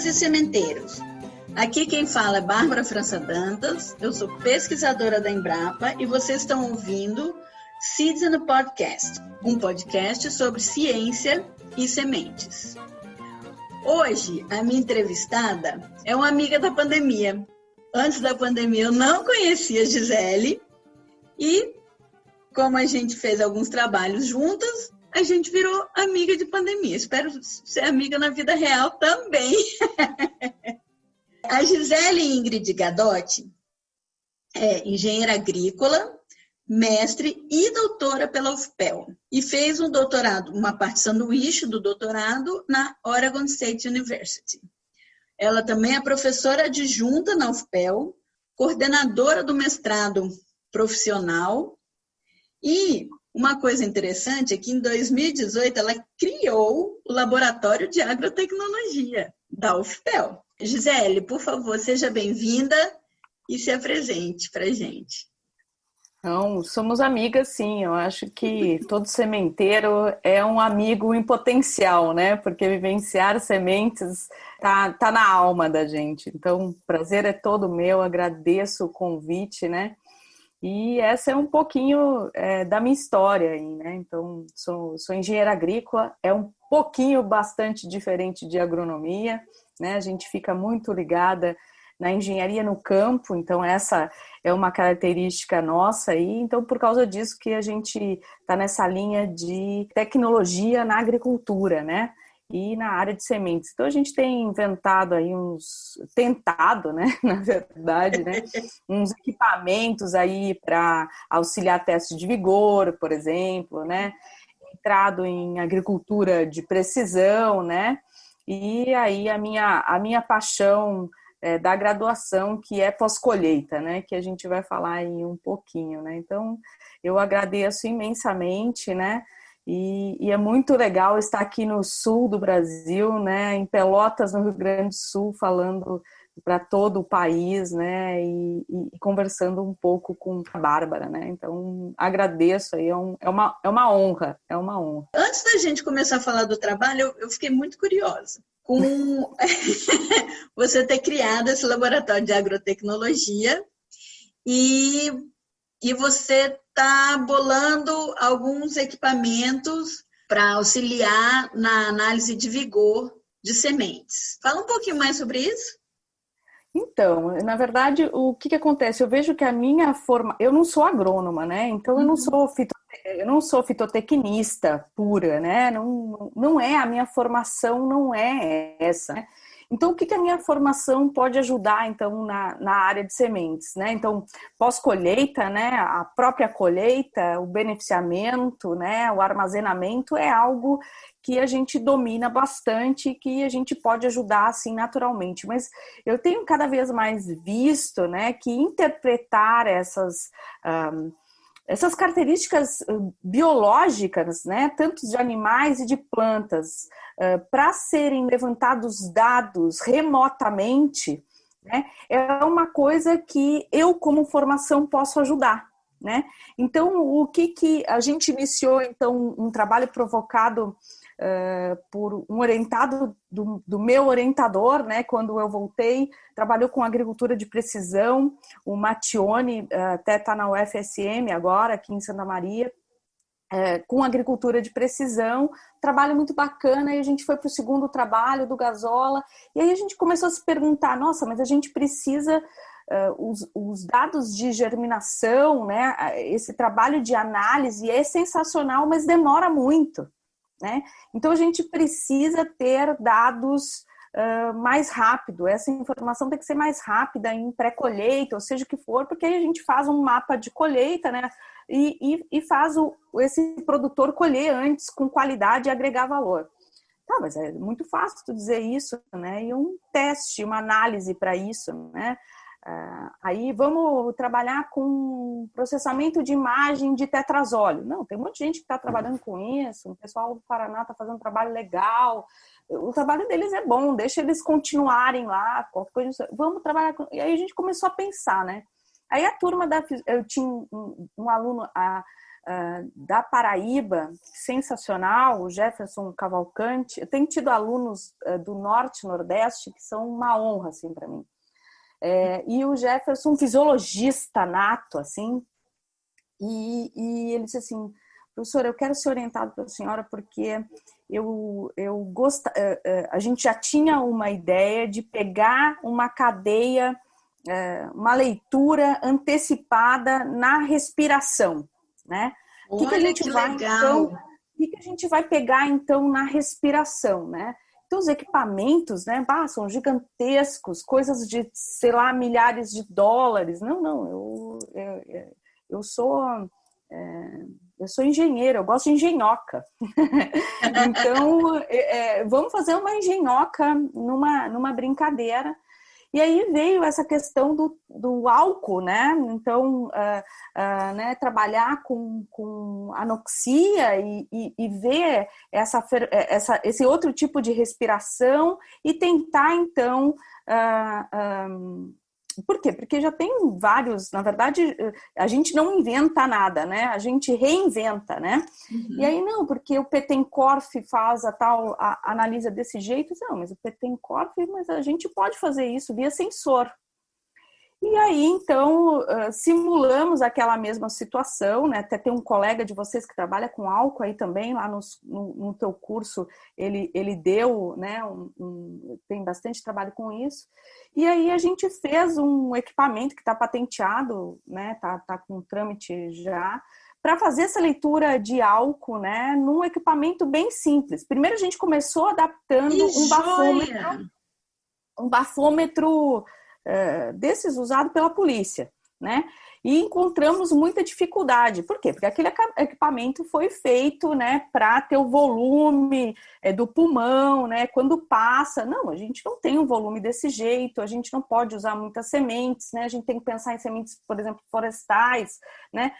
e sementeiros. Aqui quem fala é Bárbara França Dantas, eu sou pesquisadora da Embrapa e vocês estão ouvindo Seeds in a Podcast, um podcast sobre ciência e sementes. Hoje, a minha entrevistada é uma amiga da pandemia. Antes da pandemia, eu não conhecia a Gisele e, como a gente fez alguns trabalhos juntas, a gente virou amiga de pandemia. Espero ser amiga na vida real também. A Gisele Ingrid Gadotti é engenheira agrícola, mestre e doutora pela UFPEL. E fez um doutorado, uma parte sanduíche do doutorado na Oregon State University. Ela também é professora adjunta na UFPEL, coordenadora do mestrado profissional. E uma coisa interessante é que em 2018 ela criou o Laboratório de Agrotecnologia da UFPEL. Gisele, por favor, seja bem-vinda e se apresente para a gente. Não, somos amigas, sim. Eu acho que todo sementeiro é um amigo em potencial, né? Porque vivenciar sementes tá na alma da gente. Então, o prazer é todo meu, agradeço o convite, né? E essa é um pouquinho da minha história aí, né? Então, sou engenheira agrícola, é um pouquinho bastante diferente de agronomia, né? A gente fica muito ligada na engenharia no campo, então essa é uma característica nossa aí, então por causa disso que a gente está nessa linha de tecnologia na agricultura, né? E na área de sementes. Então a gente tem inventado aí tentado, né, na verdade, né, uns equipamentos aí para auxiliar testes de vigor, por exemplo, né, entrado em agricultura de precisão, né, e aí a minha paixão da graduação, que é pós-colheita, né, que a gente vai falar aí um pouquinho, né, então eu agradeço imensamente, né, e é muito legal estar aqui no sul do Brasil, né, em Pelotas, no Rio Grande do Sul, falando para todo o país, né, e conversando um pouco com a Bárbara, né, então agradeço aí, é uma honra, é uma honra. Antes da gente começar a falar do trabalho, eu fiquei muito curiosa com você ter criado esse laboratório de agrotecnologia e você está bolando alguns equipamentos para auxiliar na análise de vigor de sementes. Fala um pouquinho mais sobre isso. Então, na verdade, o que acontece? Eu vejo que a minha eu não sou agrônoma, né? Então, eu não sou fitotecnista pura, né? Não é, a minha formação não é essa, né? Então, o que a minha formação pode ajudar, então, na área de sementes, né? Então, pós-colheita, né? A própria colheita, o beneficiamento, né? O armazenamento é algo que a gente domina bastante, que a gente pode ajudar, assim, naturalmente. Mas eu tenho cada vez mais visto, né? Que interpretar essas características biológicas, né, tanto de animais e de plantas, para serem levantados dados remotamente, né, é uma coisa que eu, como formação, posso ajudar. Né? Então, o que a gente iniciou, então, um trabalho provocado por um orientado do meu orientador, né, quando eu voltei, trabalhou com agricultura de precisão, o Mattione, até está na UFSM agora, aqui em Santa Maria, com agricultura de precisão, trabalho muito bacana, e a gente foi para o segundo trabalho do Gazola, e aí a gente começou a se perguntar, nossa, mas a gente precisa... os dados de germinação, né, esse trabalho de análise é sensacional, mas demora muito. Né? Então a gente precisa ter dados mais rápido, essa informação tem que ser mais rápida em pré-colheita, ou seja o que for, porque aí a gente faz um mapa de colheita, né? E faz esse produtor colher antes com qualidade e agregar valor. Tá, mas é muito fácil tu dizer isso, né? E um teste, uma análise para isso, né? Aí vamos trabalhar com processamento de imagem de tetrazóleo. Não, tem um monte de gente que está trabalhando com isso, o pessoal do Paraná está fazendo um trabalho legal, o trabalho deles é bom, deixa eles continuarem lá, qualquer coisa, vamos trabalhar com... E aí a gente começou a pensar, né? Aí a turma eu tinha um aluno, da Paraíba, sensacional, o Jefferson Cavalcante. Eu tenho tido alunos do Norte e Nordeste que são uma honra assim, para mim. E o Jefferson, um fisiologista nato, assim, e ele disse assim: professor, eu quero ser orientado pela senhora porque a gente já tinha uma ideia de pegar uma cadeia, uma leitura antecipada na respiração, né? Olha que legal! O que a gente vai pegar então na respiração, né? Então os equipamentos, né, são gigantescos, coisas de, sei lá, milhares de dólares. Não, eu sou engenheira, eu gosto de engenhoca. Então, vamos fazer uma engenhoca numa brincadeira. E aí veio essa questão do álcool, né? Então, né, trabalhar com anoxia e ver esse outro tipo de respiração e tentar, então... Por quê? Porque já tem vários, na verdade, a gente não inventa nada, né? A gente reinventa, né? Uhum. E aí, não, porque o Pettenkorf faz analisa desse jeito. Não, mas o Pettenkorf, mas a gente pode fazer isso via sensor. E aí, então, simulamos aquela mesma situação, né? Até tem um colega de vocês que trabalha com álcool aí também, lá no teu curso, ele deu, né? Tem bastante trabalho com isso. E aí a gente fez um equipamento que está patenteado, né? Tá com trâmite já, para fazer essa leitura de álcool, né? Num equipamento bem simples. Primeiro a gente começou adaptando um bafômetro desses usado pela polícia, né? E encontramos muita dificuldade. Por quê? Porque aquele equipamento foi feito, né, para ter o volume do pulmão, né? Quando passa, não, a gente não tem um volume desse jeito, a gente não pode usar muitas sementes, né? A gente tem que pensar em sementes, por exemplo, florestais, né?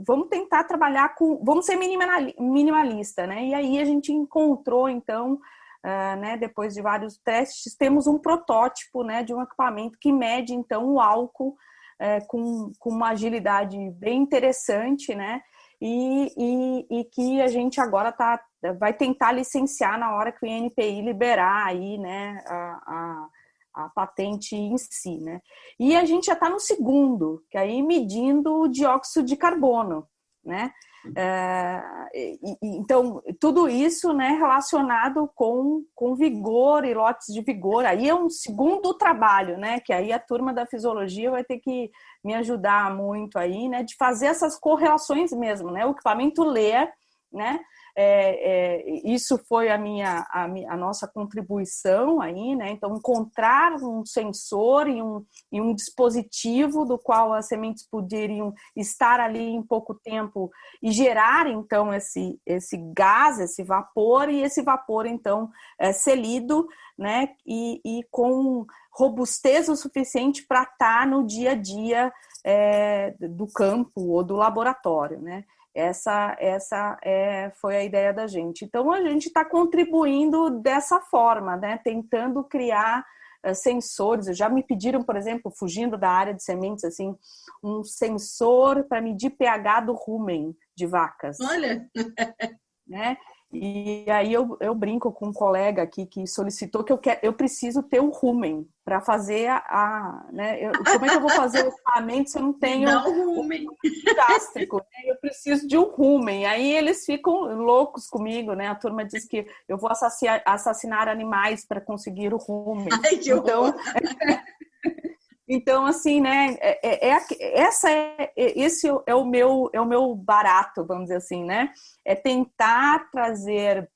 Vamos tentar trabalhar vamos ser minimalista, né? E aí a gente encontrou, então, né, depois de vários testes, temos um protótipo, né, de um equipamento que mede, então, o álcool com uma agilidade bem interessante, né, e que a gente agora vai tentar licenciar na hora que o INPI liberar aí, né, a patente em si, né. E a gente já está no segundo, que aí medindo o dióxido de carbono, né. Então, tudo isso, né, relacionado com vigor e lotes de vigor. Aí é um segundo trabalho, né, que aí a turma da fisiologia vai ter que me ajudar muito aí, né, de fazer essas correlações mesmo, né, o equipamento ler, né, isso foi a nossa contribuição aí, né, então encontrar um sensor e um dispositivo do qual as sementes poderiam estar ali em pouco tempo e gerar, então, esse gás, esse vapor, e esse vapor, então, ser lido, né, e com robustez o suficiente para estar no dia a dia do campo ou do laboratório, né. Essa foi a ideia da gente. Então, a gente está contribuindo dessa forma, né, tentando criar sensores. Já me pediram, por exemplo, fugindo da área de sementes, assim, um sensor para medir pH do rumen de vacas. Olha! Né? E aí eu brinco com um colega aqui que solicitou que eu preciso ter um rumen para fazer né? Como é que eu vou fazer o equipamento se eu não tenho um rumen gástrico? Né? Eu preciso de um rumen. Aí eles ficam loucos comigo, né? A turma diz que eu vou assassinar animais para conseguir o rumen. Ai, que horror. Então, assim, né? Esse é o meu barato, vamos dizer assim, né? É tentar trazer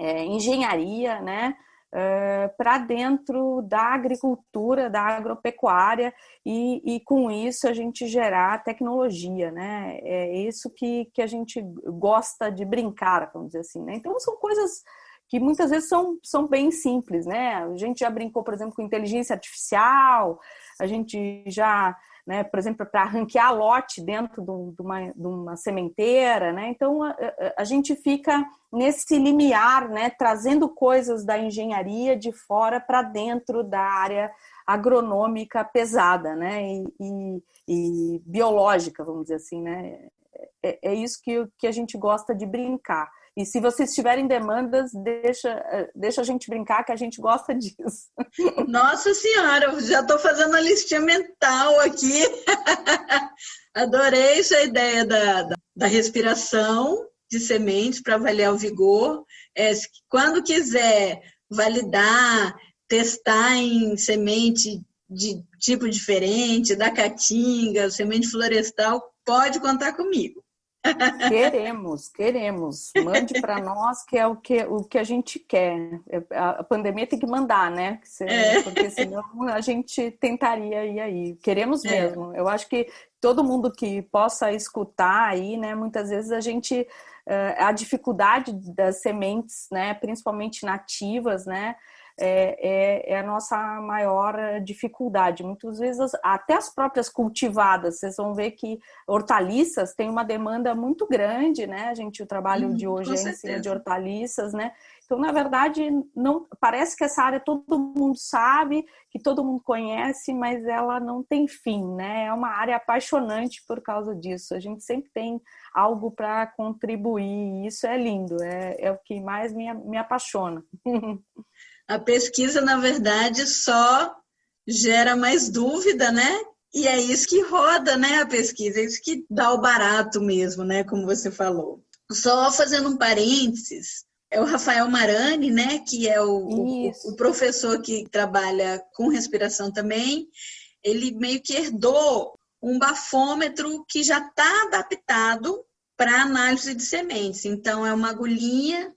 engenharia, né? Para dentro da agricultura, da agropecuária e com isso a gente gerar tecnologia, né? É isso que a gente gosta de brincar, vamos dizer assim, né? Então, são coisas que muitas vezes são bem simples, né? A gente já brincou, por exemplo, com inteligência artificial, a gente já, né, por exemplo, para ranquear lote dentro de uma sementeira, né? Então, a gente fica nesse limiar, né, trazendo coisas da engenharia de fora para dentro da área agronômica pesada, né? E biológica, vamos dizer assim, né? é isso que a gente gosta de brincar. E se vocês tiverem demandas, deixa a gente brincar, que a gente gosta disso. Nossa Senhora, eu já estou fazendo a listinha mental aqui. Adorei essa ideia da respiração de sementes para avaliar o vigor. Quando quiser validar, testar em semente de tipo diferente, da caatinga, semente florestal, pode contar comigo. Queremos. Mande para nós, que é o que a gente quer. A pandemia tem que mandar, né? Porque senão a gente tentaria ir aí. Queremos mesmo. Eu acho que todo mundo que possa escutar aí, né? Muitas vezes a dificuldade das sementes, né? Principalmente nativas, né? É a nossa maior dificuldade. Muitas vezes, até as próprias cultivadas, vocês vão ver que hortaliças têm uma demanda muito grande, né? O trabalho de hoje é em cima de hortaliças, né? Então, na verdade, não parece que essa área todo mundo sabe, que todo mundo conhece, mas ela não tem fim, né? É uma área apaixonante por causa disso. A gente sempre tem algo para contribuir, e isso é lindo, é o que mais me apaixona. A pesquisa, na verdade, só gera mais dúvida, né? E é isso que roda, né, a pesquisa, é isso que dá o barato mesmo, né, como você falou. Só fazendo um parênteses, é o Rafael Marani, né, que é o professor que trabalha com respiração também, ele meio que herdou um bafômetro que já está adaptado para análise de sementes. Então, é uma agulhinha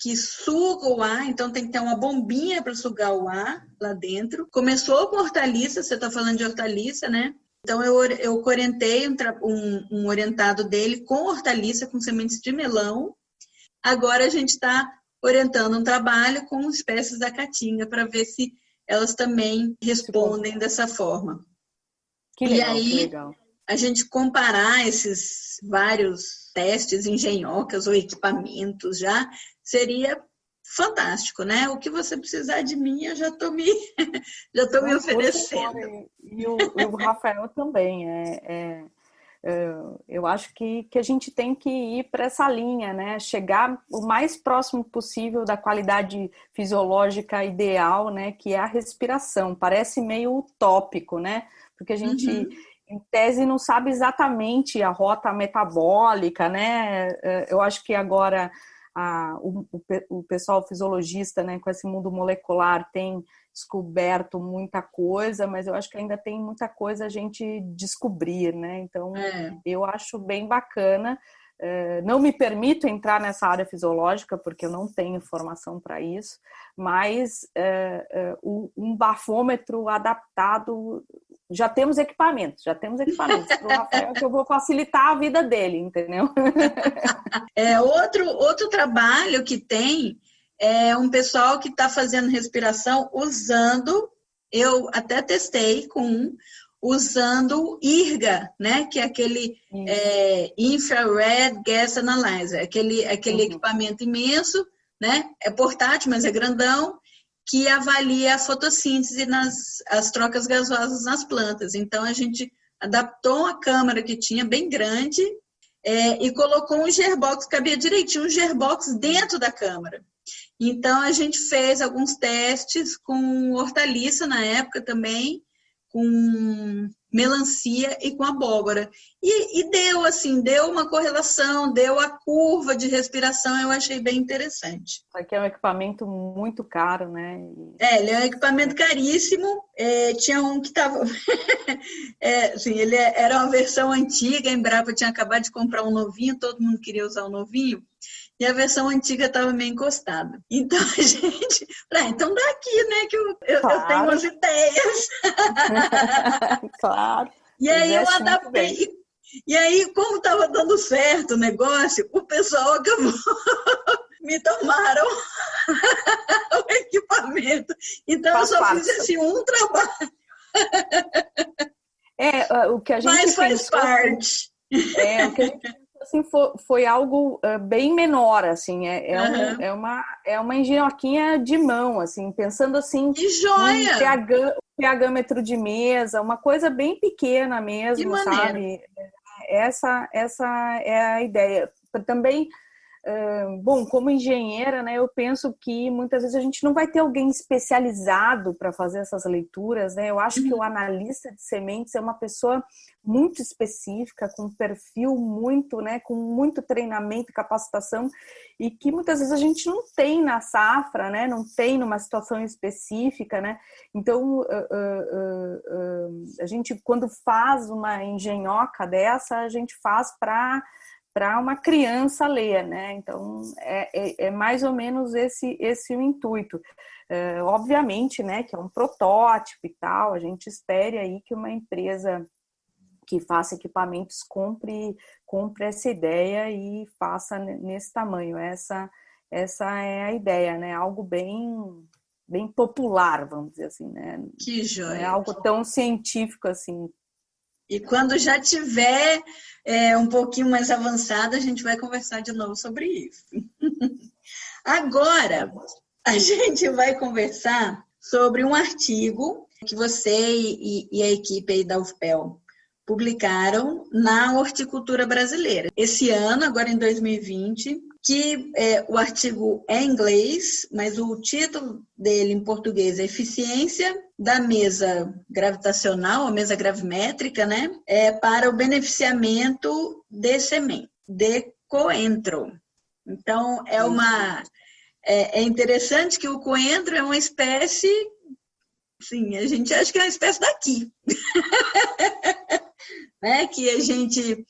que suga o ar, então tem que ter uma bombinha para sugar o ar lá dentro. Começou com hortaliça, você está falando de hortaliça, né? Então eu orientei um orientado dele com hortaliça, com sementes de melão. Agora a gente está orientando um trabalho com espécies da caatinga para ver se elas também respondem dessa forma. Que legal, e aí, que legal. A gente comparar esses vários testes, engenhocas ou equipamentos já, seria fantástico, né? O que você precisar de mim, eu já estou me oferecendo. E o Rafael também. Eu acho que a gente tem que ir para essa linha, né? Chegar o mais próximo possível da qualidade fisiológica ideal, né? Que é a respiração. Parece meio utópico, né? Porque a gente... em tese, não sabe exatamente a rota metabólica, né? Eu acho que agora o pessoal fisiologista, né, com esse mundo molecular, tem descoberto muita coisa, mas eu acho que ainda tem muita coisa a gente descobrir, né? Então, eu acho bem bacana. Não me permito entrar nessa área fisiológica, porque eu não tenho formação para isso, mas um bafômetro adaptado, já temos equipamentos para o Rafael, que eu vou facilitar a vida dele, entendeu? Outro trabalho que tem é um pessoal que está fazendo respiração usando, eu até testei usando IRGA, né? Que é aquele Infrared Gas Analyzer, aquele equipamento imenso, né? É portátil, mas é grandão, que avalia a fotossíntese as trocas gasosas nas plantas. Então, a gente adaptou uma câmara que tinha bem grande e colocou um gearbox, cabia direitinho um gearbox dentro da câmara. Então, a gente fez alguns testes com hortaliça na época também, com melancia e com abóbora. E deu uma correlação, deu a curva de respiração, eu achei bem interessante. Isso aqui é um equipamento muito caro, né? Ele é um equipamento caríssimo. Tinha um que estava... ele era uma versão antiga, a Embrapa tinha acabado de comprar um novinho, todo mundo queria usar o novinho, e a versão antiga estava meio encostada. Então, a gente... então dá aqui, né, que eu tenho umas ideias. Claro. E aí eu adaptei. E aí, como estava dando certo o negócio, o pessoal acabou... me tomaram o equipamento. Então, eu só fiz assim, um trabalho. O que a gente Mas faz pensou, parte. O que a gente pensou, assim, foi algo bem menor, assim. É uma engenhoquinha de mão, assim, pensando assim... Que joia! Um pH-metro de mesa, uma coisa bem pequena mesmo, sabe? Essa é a ideia. Também, bom, como engenheira, né, eu penso que muitas vezes a gente não vai ter alguém especializado para fazer essas leituras, né? Eu acho que o analista de sementes é uma pessoa muito específica, com um perfil muito, né, com muito treinamento e capacitação, e que muitas vezes a gente não tem na safra, né, não tem numa situação específica, né? Então, a gente, quando faz uma engenhoca dessa, a gente faz para uma criança ler, né? Então, é mais ou menos esse o intuito. Obviamente, né, que é um protótipo e tal, a gente espere aí que uma empresa que faça equipamentos compre essa ideia e faça nesse tamanho. Essa é a ideia, né? Algo bem popular, vamos dizer assim, né? Que Não é joia! algo tão científico assim. E quando já tiver um pouquinho mais avançado, a gente vai conversar de novo sobre isso. Agora, a gente vai conversar sobre um artigo que você e a equipe aí da UFPEL publicaram na horticultura brasileira. Esse ano, agora em 2020, que o artigo é em inglês, mas o título dele em português é Eficiência da mesa gravitacional, a mesa gravimétrica, né, para o beneficiamento de semente, de coentro. Então, é interessante que o coentro é uma espécie, sim, a gente acha que é uma espécie daqui. Né, que a gente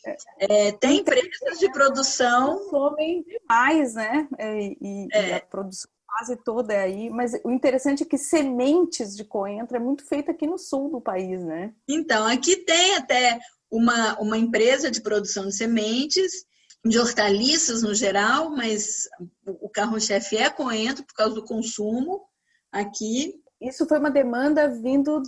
tem empresas de produção. Consomem demais, né? E a produção quase toda é aí. Mas o interessante é que sementes de coentro é muito feita aqui no sul do país, né? Então, aqui tem até uma empresa de produção de sementes, de hortaliças no geral, mas o carro-chefe é coentro por causa do consumo aqui. Isso foi uma demanda vindo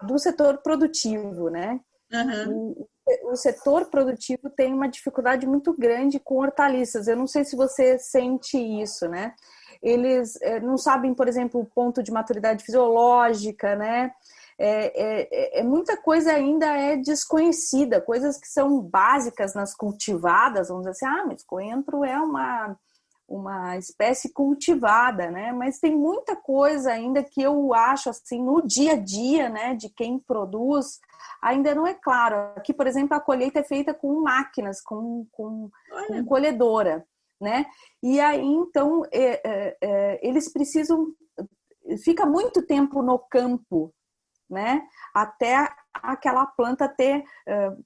do setor produtivo, né? Uhum. O setor produtivo tem uma dificuldade muito grande com hortaliças. Eu não sei se você sente isso, né? Eles não sabem, por exemplo, o ponto de maturidade fisiológica, né? Muita coisa ainda é desconhecida, coisas que são básicas nas cultivadas, vamos dizer assim, mas coentro é uma espécie cultivada, né? Mas tem muita coisa ainda que eu acho assim no dia a dia, né, de quem produz, ainda não é claro. Aqui, por exemplo, a colheita é feita com máquinas, com colhedora, né? E aí, então, eles precisam... Fica muito tempo no campo, né? Até aquela planta ter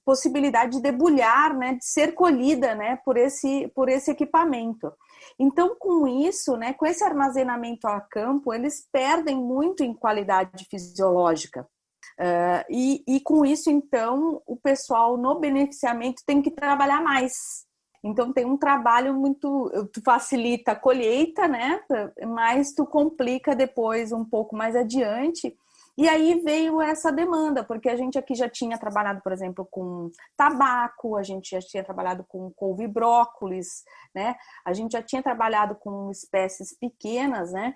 possibilidade de debulhar, né? De ser colhida, né? Por esse equipamento. Então, com isso, né? Com esse armazenamento a campo, eles perdem muito em qualidade fisiológica. E com isso, então, o pessoal no beneficiamento tem que trabalhar mais. Então, tem um trabalho muito... Tu facilita a colheita, né? Mas tu complica depois um pouco mais adiante. E aí veio essa demanda, porque a gente aqui já tinha trabalhado, por exemplo, com tabaco, a gente já tinha trabalhado com couve e brócolis, né? A gente já tinha trabalhado com espécies pequenas, né?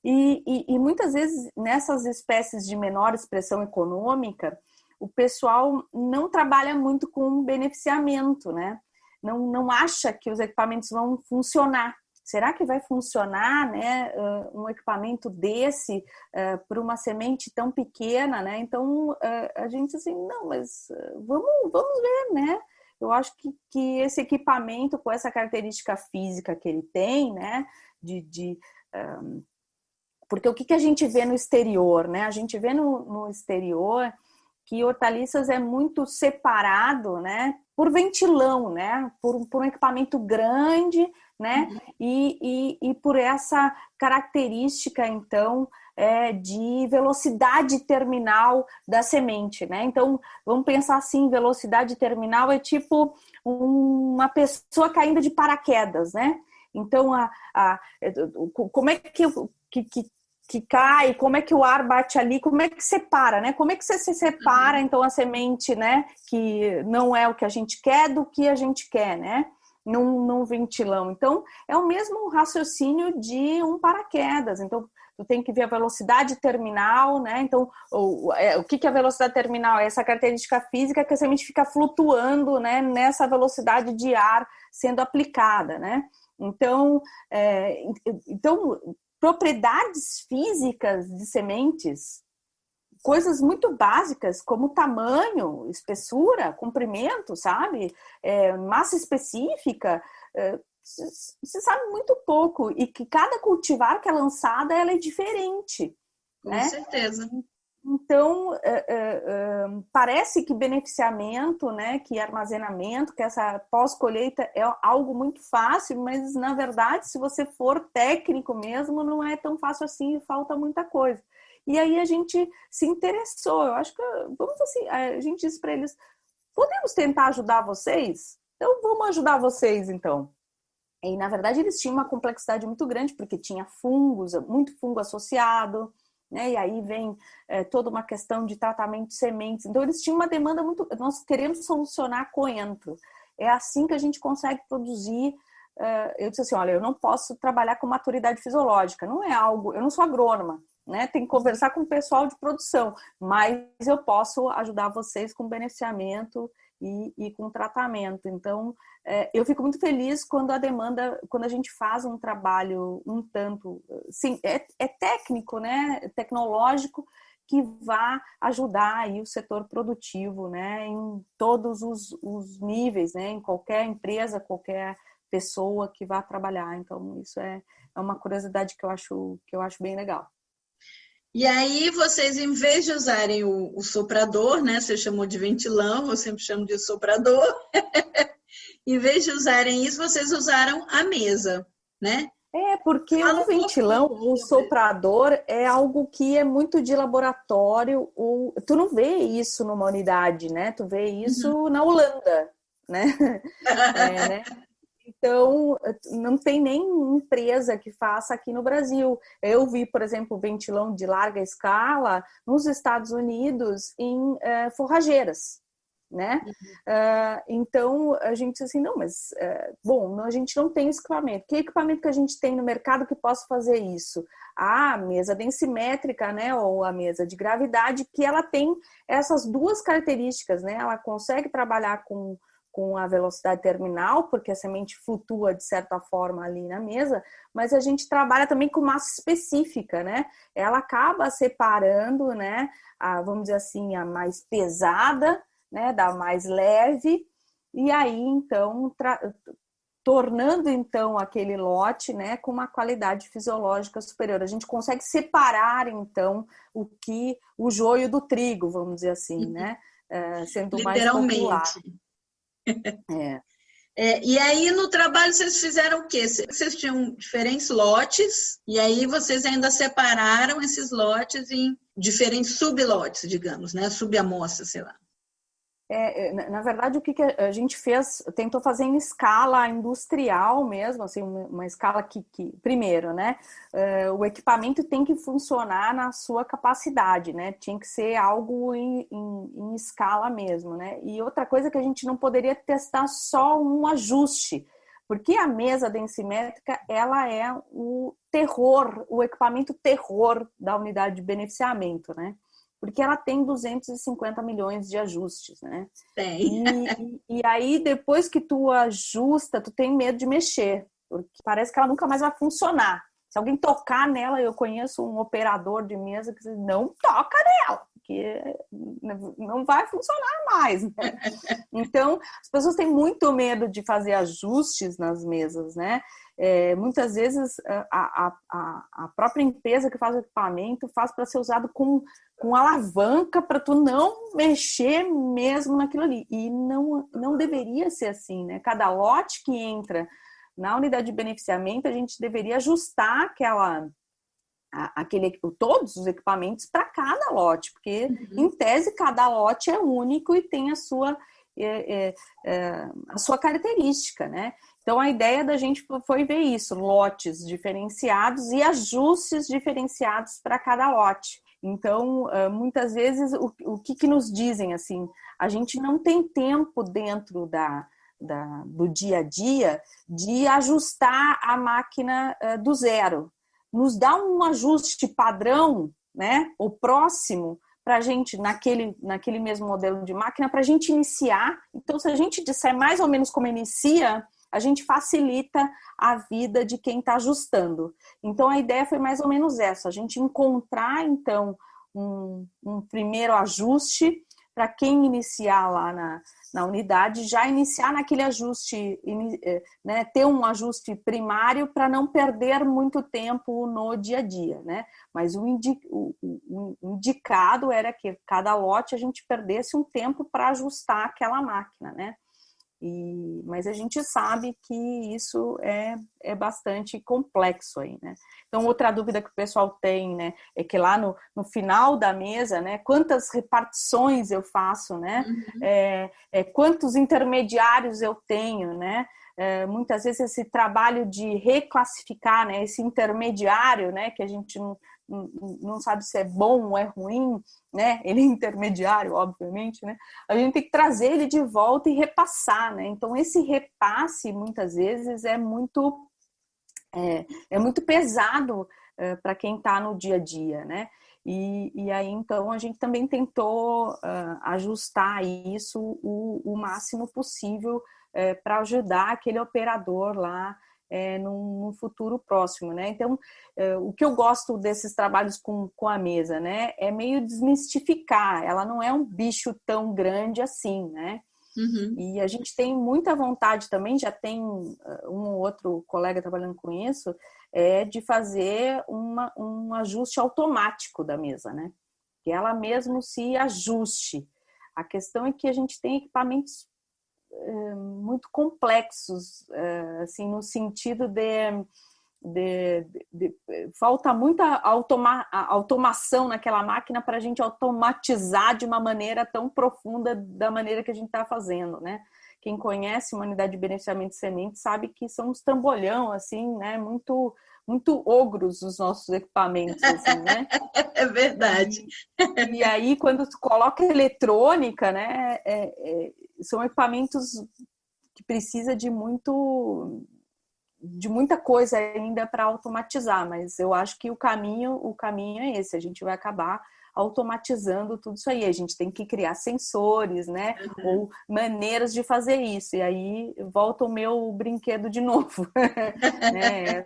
E muitas vezes nessas espécies de menor expressão econômica, o pessoal não trabalha muito com beneficiamento, né? Não acha que os equipamentos vão funcionar. Será que vai funcionar, né, um equipamento desse para uma semente tão pequena, né? Então, a gente assim, não, mas vamos ver, né? Eu acho que esse equipamento, com essa característica física que ele tem, né, porque o que a gente vê no exterior, né? A gente vê no exterior que hortaliças é muito separado, né? Por ventilão, né? Por um equipamento grande, né? E por essa característica, então, de velocidade terminal da semente, né? Então, vamos pensar assim, velocidade terminal é tipo uma pessoa caindo de paraquedas, né? Então, como é que cai, como é que o ar bate ali, como é que separa, né? Como é que você se separa, então, a semente, né? Que não é o que a gente quer do que a gente quer, né? Num ventilão. Então, é o mesmo raciocínio de um paraquedas. Então, tu tem que ver a velocidade terminal, né? Então, o que é a velocidade terminal? É essa característica física que a semente fica flutuando, né, nessa velocidade de ar sendo aplicada, né? Então, propriedades físicas de sementes, coisas muito básicas como tamanho, espessura, comprimento, sabe? Massa específica, se sabe muito pouco, e que cada cultivar que é lançada, ela é diferente. Com né? certeza. Então, parece que beneficiamento, né, que armazenamento, que essa pós-colheita é algo muito fácil, mas, na verdade, se você for técnico mesmo, não é tão fácil assim e falta muita coisa. E aí a gente se interessou, eu acho que, vamos assim, a gente disse para eles, podemos tentar ajudar vocês? Então, vamos ajudar vocês, então. E, na verdade, eles tinham uma complexidade muito grande, porque tinha fungos, muito fungo associado, né? E aí vem toda uma questão de tratamento de sementes. Então, eles tinham uma demanda muito... Nós queremos solucionar coentro. É assim que a gente consegue produzir. Eu disse assim, olha, eu não posso trabalhar com maturidade fisiológica. Não é algo... Eu não sou agrônoma, né? Tem que conversar com o pessoal de produção. Mas eu posso ajudar vocês com beneficiamento e com tratamento. Então, eu fico muito feliz quando a demanda, quando a gente faz um trabalho um tanto, sim, é técnico, né, tecnológico, que vá ajudar aí o setor produtivo, né, em todos os níveis, né, em qualquer empresa, qualquer pessoa que vá trabalhar. Então, isso é uma curiosidade que eu acho bem legal. E aí, vocês, em vez de usarem o soprador, né? Você chamou de ventilão, eu sempre chamo de soprador. Em vez de usarem isso, vocês usaram a mesa, né? Porque o ventilão, o soprador, é algo que é muito de laboratório. Tu não vê isso numa unidade, né? Tu vê isso na Holanda, né? né? Então, não tem nem empresa que faça aqui no Brasil. Eu vi, por exemplo, ventilão de larga escala nos Estados Unidos em forrageiras, né? Então, a gente disse assim, não, mas, bom, a gente não tem esse equipamento. Que equipamento que a gente tem no mercado que possa fazer isso? A mesa densimétrica, né? Ou a mesa de gravidade, que ela tem essas duas características, né? Ela consegue trabalhar com a velocidade terminal, porque a semente flutua de certa forma ali na mesa, mas a gente trabalha também com massa específica, né? Ela acaba separando, né, vamos dizer assim, a mais pesada, né, da mais leve, e aí, então, tornando, então, aquele lote, né, com uma qualidade fisiológica superior. A gente consegue separar, então, o joio do trigo, vamos dizer assim, né? Sendo mais popular. E aí, no trabalho, vocês fizeram o quê? Vocês tinham diferentes lotes, e aí vocês ainda separaram esses lotes em diferentes sublotes, digamos, né? Subamostras, sei lá. Na verdade, o que a gente fez, tentou fazer em escala industrial mesmo, assim, uma escala que primeiro, né, o equipamento tem que funcionar na sua capacidade, né, tinha que ser algo em escala mesmo, né, e outra coisa que a gente não poderia testar só um ajuste, porque a mesa densimétrica, ela é o terror, o equipamento terror da unidade de beneficiamento, né, porque ela tem 250 milhões de ajustes, né? E aí, depois que tu ajusta, tu tem medo de mexer, porque parece que ela nunca mais vai funcionar. Se alguém tocar nela, eu conheço um operador de mesa que diz, não toca nela, porque não vai funcionar mais, né? Então, as pessoas têm muito medo de fazer ajustes nas mesas, né? Muitas vezes a própria empresa que faz o equipamento faz para ser usado com alavanca para tu não mexer mesmo naquilo ali. E não deveria ser assim, né? Cada lote que entra na unidade de beneficiamento, a gente deveria ajustar todos os equipamentos para cada lote, porque em tese cada lote é único e tem a sua característica, né? Então a ideia da gente foi ver isso, lotes diferenciados e ajustes diferenciados para cada lote. Então, muitas vezes, o que nos dizem, assim, a gente não tem tempo dentro do dia a dia de ajustar a máquina do zero. nos dá um ajuste padrão, né, ou próximo, para a gente, naquele mesmo modelo de máquina, para a gente iniciar. Então, se a gente disser mais ou menos como inicia, a gente facilita a vida de quem está ajustando. Então, a ideia foi mais ou menos essa, a gente encontrar, então, um primeiro ajuste para quem iniciar lá na unidade, já iniciar naquele ajuste, né, ter um ajuste primário para não perder muito tempo no dia a dia, né? Mas o indicado era que cada lote a gente perdesse um tempo para ajustar aquela máquina, né? Mas a gente sabe que isso é bastante complexo aí, né? Então, outra dúvida que o pessoal tem, né, é que lá no final da mesa, né, quantas repartições eu faço, né? Quantos intermediários eu tenho, né? Muitas vezes esse trabalho de reclassificar, né, esse intermediário, né, que a gente não sabe se é bom ou é ruim, né? Ele é intermediário, obviamente, né? A gente tem que trazer ele de volta e repassar, né? Então, esse repasse, muitas vezes, é muito pesado para quem está no dia a dia, né? E aí, então, a gente também tentou ajustar isso o máximo possível para ajudar aquele operador lá num futuro próximo, né? Então, o que eu gosto desses trabalhos com a mesa, né? É meio desmistificar. Ela não é um bicho tão grande assim, né? Uhum. E a gente tem muita vontade também, já tem um ou outro colega trabalhando com isso, de fazer um ajuste automático da mesa, né? Que ela mesmo se ajuste. A questão é que a gente tem equipamentos muito complexos, assim, no sentido falta muita automação naquela máquina para a gente automatizar de uma maneira tão profunda da maneira que a gente está fazendo, né? Quem conhece uma unidade de beneficiamento de semente sabe que são uns trambolhão, assim, né? Muito ogros os nossos equipamentos, assim, né? É verdade. E aí, quando tu coloca eletrônica, né? São equipamentos que precisa de muita coisa ainda para automatizar, mas eu acho que o caminho é esse, a gente vai acabar automatizando tudo isso aí, a gente tem que criar sensores, né, ou maneiras de fazer isso, e aí volta o meu brinquedo de novo, né,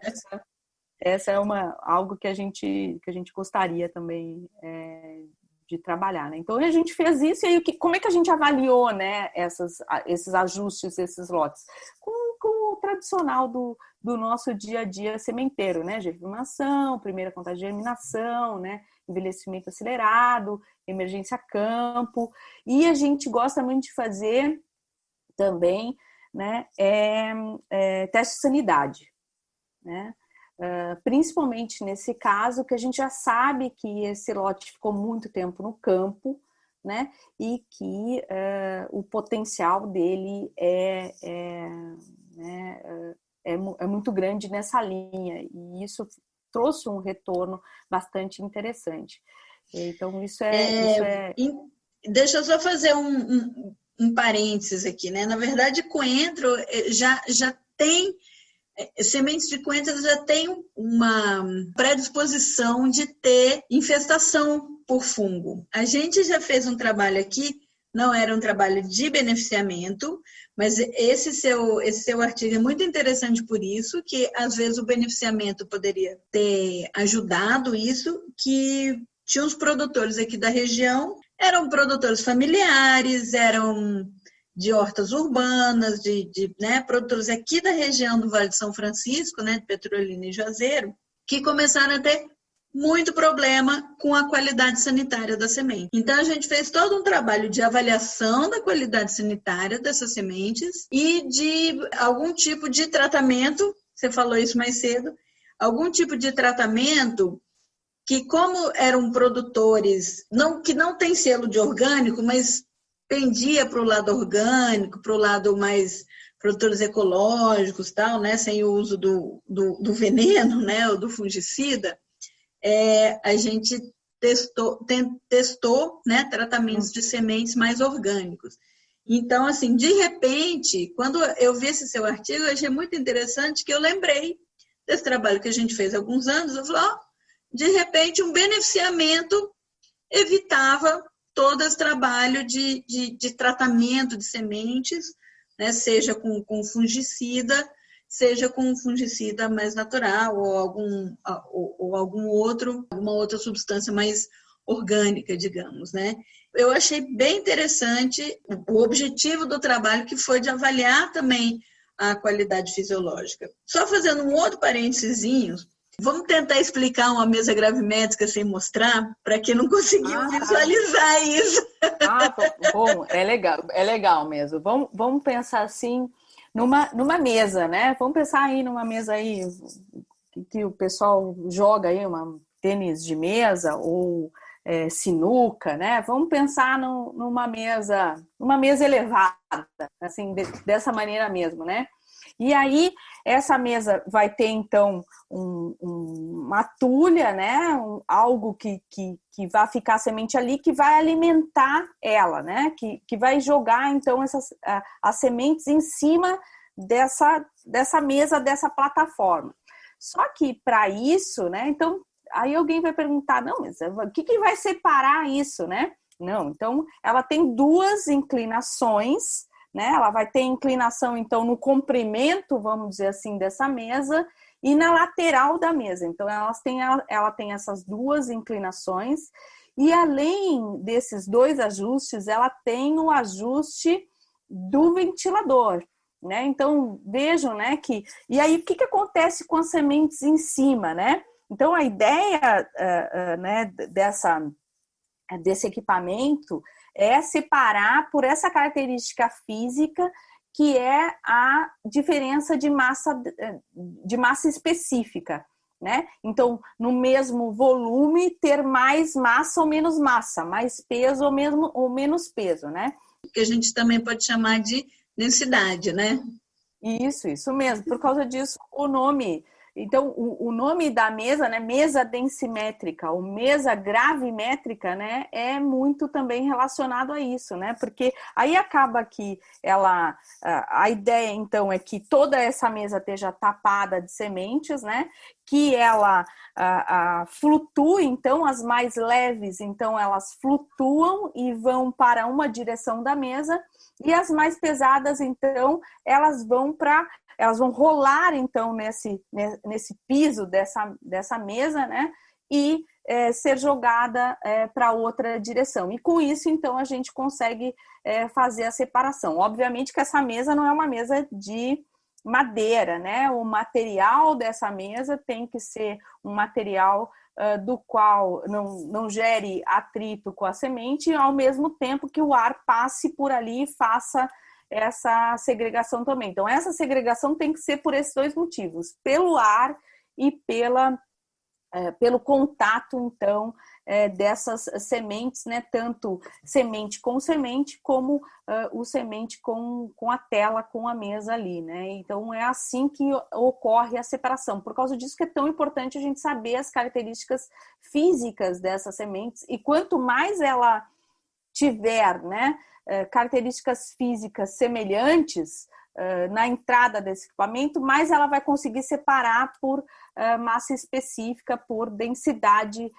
essa é algo que a gente gostaria também de trabalhar, né? Então a gente fez isso, e aí como é que a gente avaliou, né, esses ajustes, esses lotes? Com o tradicional do nosso dia a dia sementeiro, né? Germinação, primeira contagem de germinação, né? Envelhecimento acelerado, emergência a campo, e a gente gosta muito de fazer também, né, teste de sanidade, né? Principalmente nesse caso, que a gente já sabe que esse lote ficou muito tempo no campo, né? E que o potencial dele é muito grande nessa linha, e isso trouxe um retorno bastante interessante. Então, isso é... Deixa eu só fazer um parênteses aqui, né? Na verdade, coentro já tem... Sementes de coentro já tem uma predisposição de ter infestação por fungo. A gente já fez um trabalho aqui, não era um trabalho de beneficiamento, mas esse seu artigo é muito interessante por isso, que às vezes o beneficiamento poderia ter ajudado isso, que tinha os produtores aqui da região, eram produtores familiares, eram de hortas urbanas, né, produtores aqui da região do Vale de São Francisco, né, de Petrolina e Juazeiro, que começaram a ter muito problema com a qualidade sanitária da semente. Então, a gente fez todo um trabalho de avaliação da qualidade sanitária dessas sementes e de algum tipo de tratamento, você falou isso mais cedo, algum tipo de tratamento que, como eram produtores, que não tem selo de orgânico, mas pendia para o lado orgânico, para o lado mais produtores ecológicos, tal, né, sem o uso do veneno, né, ou do fungicida, a gente testou, né, tratamentos de sementes mais orgânicos. Então, assim, de repente, quando eu vi esse seu artigo, eu achei muito interessante, que eu lembrei desse trabalho que a gente fez há alguns anos, eu falei, de repente, um beneficiamento evitava todo esse trabalho de tratamento de sementes, né, seja com fungicida, seja com um fungicida mais natural ou alguma outra substância mais orgânica, digamos, né? Eu achei bem interessante o objetivo do trabalho, que foi de avaliar também a qualidade fisiológica. Só fazendo um outro parêntesezinho, vamos tentar explicar uma mesa gravimétrica sem mostrar, para quem não conseguiu visualizar isso. Bom, é legal mesmo. Vamos pensar assim numa mesa, né? Vamos pensar aí numa mesa aí que o pessoal joga aí, uma tênis de mesa ou sinuca, né? Vamos pensar numa mesa elevada, assim, dessa maneira mesmo, né? E aí, essa mesa vai ter, então, uma tulha, né? Algo que vai ficar a semente ali, que vai alimentar ela, né? Que vai jogar, então, as sementes em cima dessa mesa, dessa plataforma. Só que, para isso, né? Então, aí alguém vai perguntar, não, mas o que vai separar isso, né? Não, então, ela tem duas inclinações, né? Ela vai ter inclinação, então, no comprimento, vamos dizer assim, dessa mesa e na lateral da mesa. Então, ela tem essas duas inclinações e, além desses dois ajustes, ela tem o ajuste do ventilador, né? Então, vejam, né, que... E aí, o que acontece com as sementes em cima, né? Então, a ideia né, desse equipamento é separar por essa característica física, que é a diferença de massa específica, né? Então, no mesmo volume, ter mais massa ou menos massa, mais peso ou menos peso, né? Que a gente também pode chamar de densidade, né? Isso mesmo. Por causa disso, o nome... Então, o nome da mesa, né, mesa densimétrica ou mesa gravimétrica, né, é muito também relacionado a isso, né, porque aí acaba que a ideia, então, é que toda essa mesa esteja tapada de sementes, né, que ela flutue, então, as mais leves, então, elas flutuam e vão para uma direção da mesa, e as mais pesadas, então, elas vão rolar, então, nesse piso dessa mesa, né? E ser jogada para outra direção. E com isso, então, a gente consegue fazer a separação. Obviamente que essa mesa não é uma mesa de madeira, né? O material dessa mesa tem que ser um material do qual não gere atrito com a semente, ao mesmo tempo que o ar passe por ali e faça essa segregação também. Então, essa segregação tem que ser por esses dois motivos, pelo ar e pelo contato, então, dessas sementes, né? Tanto semente com semente, como o semente com a tela, com a mesa ali, né? Então, é assim que ocorre a separação. Por causa disso que é tão importante a gente saber as características físicas dessas sementes, e quanto mais ela tiver, né, características físicas semelhantes na entrada desse equipamento, mais ela vai conseguir separar por massa específica, por densidade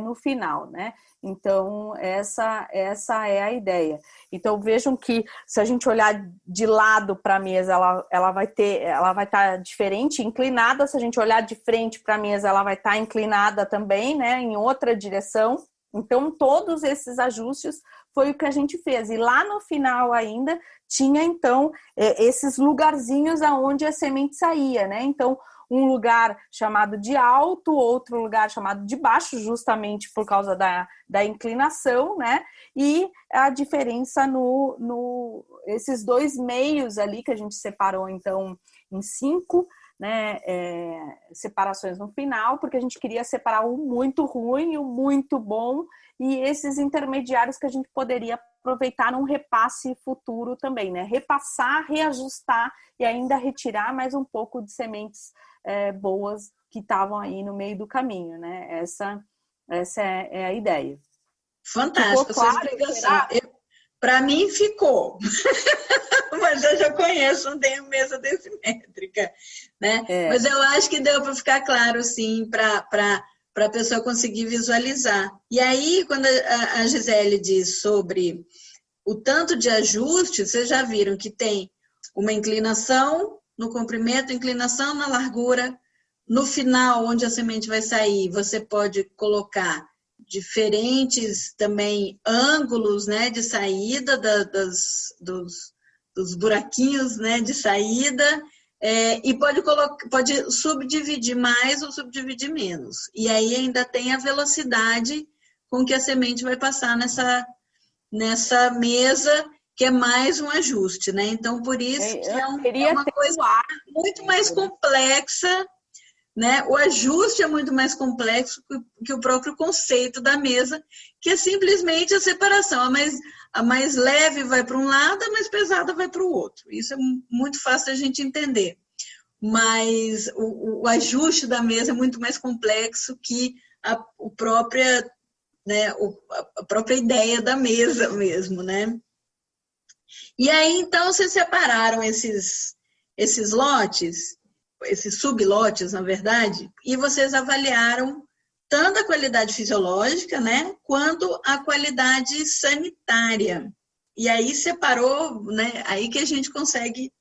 no final, né? Então, essa é a ideia. Então, vejam que se a gente olhar de lado para a mesa, ela vai estar diferente, inclinada. Se a gente olhar de frente para a mesa, ela vai estar inclinada também, né, em outra direção. Então, todos esses ajustes foi o que a gente fez. E lá no final ainda tinha, então, esses lugarzinhos aonde a semente saía, né? Então, um lugar chamado de alto, outro lugar chamado de baixo, justamente por causa da inclinação, né? E a diferença esses dois meios ali que a gente separou, então, em 5, né, separações no final, porque a gente queria separar o muito ruim e o muito bom, e esses intermediários que a gente poderia aproveitar num repasse futuro também, né? Repassar, reajustar e ainda retirar mais um pouco de sementes boas que estavam aí no meio do caminho, né? Essa é a ideia. Fantástico, sua explicação. Para mim ficou, mas eu já conheço um mesa decimétrica, né? Mas eu acho que deu para ficar claro, sim, para a pessoa conseguir visualizar. E aí, quando a Gisele diz sobre o tanto de ajustes, vocês já viram que tem uma inclinação no comprimento, inclinação na largura. No final, onde a semente vai sair, você pode colocar diferentes também ângulos, né, de saída dos buraquinhos, né, de saída, e pode subdividir mais ou subdividir menos. E aí ainda tem a velocidade com que a semente vai passar nessa mesa, que é mais um ajuste, né? Então, por isso que é uma coisa muito mais complexa, né? O ajuste é muito mais complexo que o próprio conceito da mesa, que é simplesmente a separação. A mais leve vai para um lado, a mais pesada vai para o outro. Isso é muito fácil a gente entender. Mas o ajuste da mesa é muito mais complexo que a própria ideia da mesa mesmo, né? E aí, então, vocês separaram esses lotes, esses sublotes, na verdade, e vocês avaliaram tanto a qualidade fisiológica, né, quanto a qualidade sanitária. E aí separou, né, aí que a gente consegue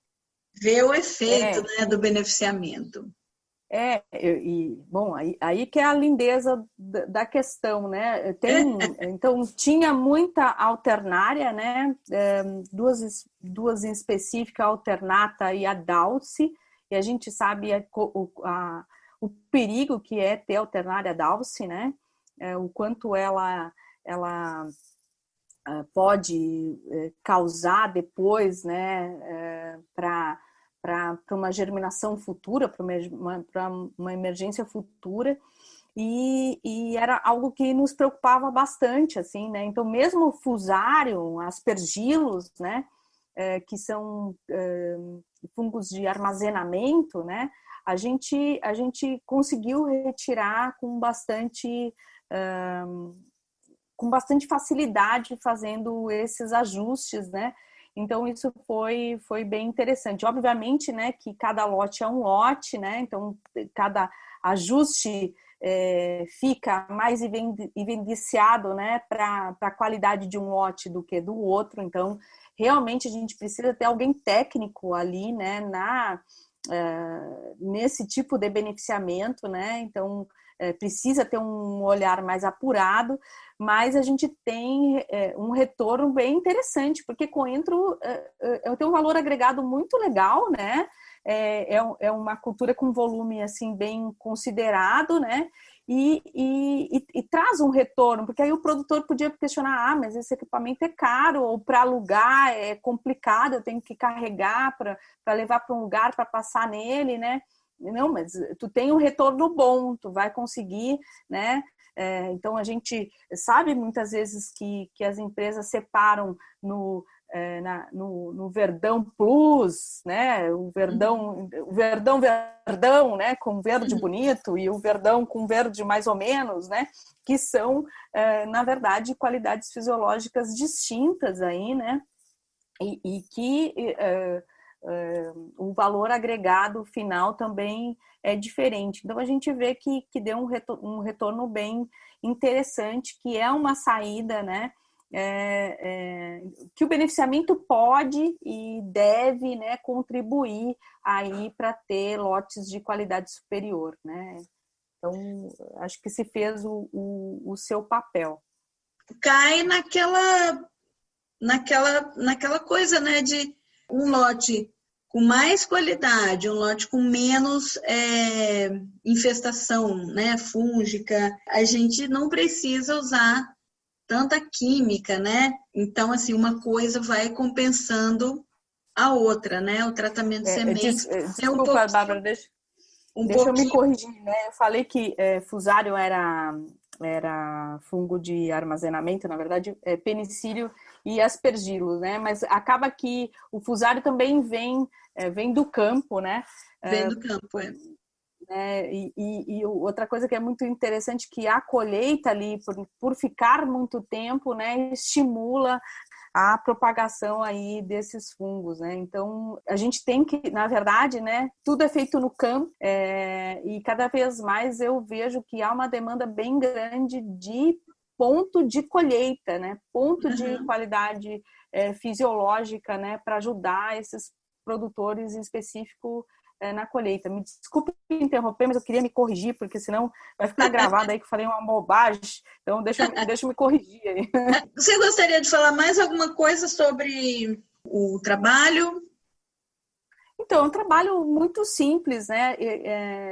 ver o efeito, né, do beneficiamento. Bom, aí que é a lindeza da questão, né? Então, tinha muita alternária, né? Duas em específica, a alternata e a Dulce, e a gente sabe o perigo que é ter alternária Dulce, né? O quanto ela pode causar depois, né? Para uma germinação futura, para uma emergência futura, e era algo que nos preocupava bastante, assim, né? Então, mesmo o fusário, aspergilos, né, que são fungos de armazenamento, né, a gente conseguiu retirar com bastante facilidade, fazendo esses ajustes, né? Então, isso foi bem interessante. Obviamente, né, que cada lote é um lote, né? Então, cada ajuste fica mais evidenciado, né, para a qualidade de um lote do que do outro. Então, realmente, a gente precisa ter alguém técnico ali, né, nesse tipo de beneficiamento, né? Então, precisa ter um olhar mais apurado, mas a gente tem um retorno bem interessante, porque coentro tem um valor agregado muito legal, né? É uma cultura com volume assim bem considerado, né? E traz um retorno, porque aí o produtor podia questionar, mas esse equipamento é caro, ou para alugar é complicado, eu tenho que carregar para levar para um lugar para passar nele, né? Não, mas tu tem um retorno bom, tu vai conseguir, né? Então a gente sabe muitas vezes que as empresas separam no Verdão Plus, né? O Verdão, né? Com verde bonito, e o Verdão com verde mais ou menos, né? Que são, na verdade, qualidades fisiológicas distintas aí, né? E que o valor agregado final também é diferente. Então, a gente vê que deu um retorno bem interessante, que é uma saída, né? Que o beneficiamento pode e deve, né, contribuir aí para ter lotes de qualidade superior, né? Então, acho que se fez o seu papel. Cai naquela coisa, né, de um lote com mais qualidade, um lote com menos infestação, né, fúngica. A gente não precisa usar tanta química, né? Então, assim, uma coisa vai compensando a outra, né? O tratamento de sementes Desculpa, Bárbara, deixa eu me corrigir, né? Eu falei que fusário era fungo de armazenamento, na verdade, penicílio e aspergilo, né? Mas acaba que o fusário também vem do campo, né? Vem do campo, E outra coisa que é muito interessante, que a colheita ali, por ficar muito tempo, né, estimula a propagação aí desses fungos, né? Então, a gente tem que, na verdade, né, tudo é feito no campo, e cada vez mais eu vejo que há uma demanda bem grande de ponto de colheita, né? Ponto de qualidade fisiológica, né? Para ajudar esses produtores em específico na colheita. Me desculpe interromper, mas eu queria me corrigir, porque senão vai ficar gravado aí que eu falei uma bobagem. Então, deixa eu me corrigir aí. Você gostaria de falar mais alguma coisa sobre o trabalho? Então, é um trabalho muito simples, né?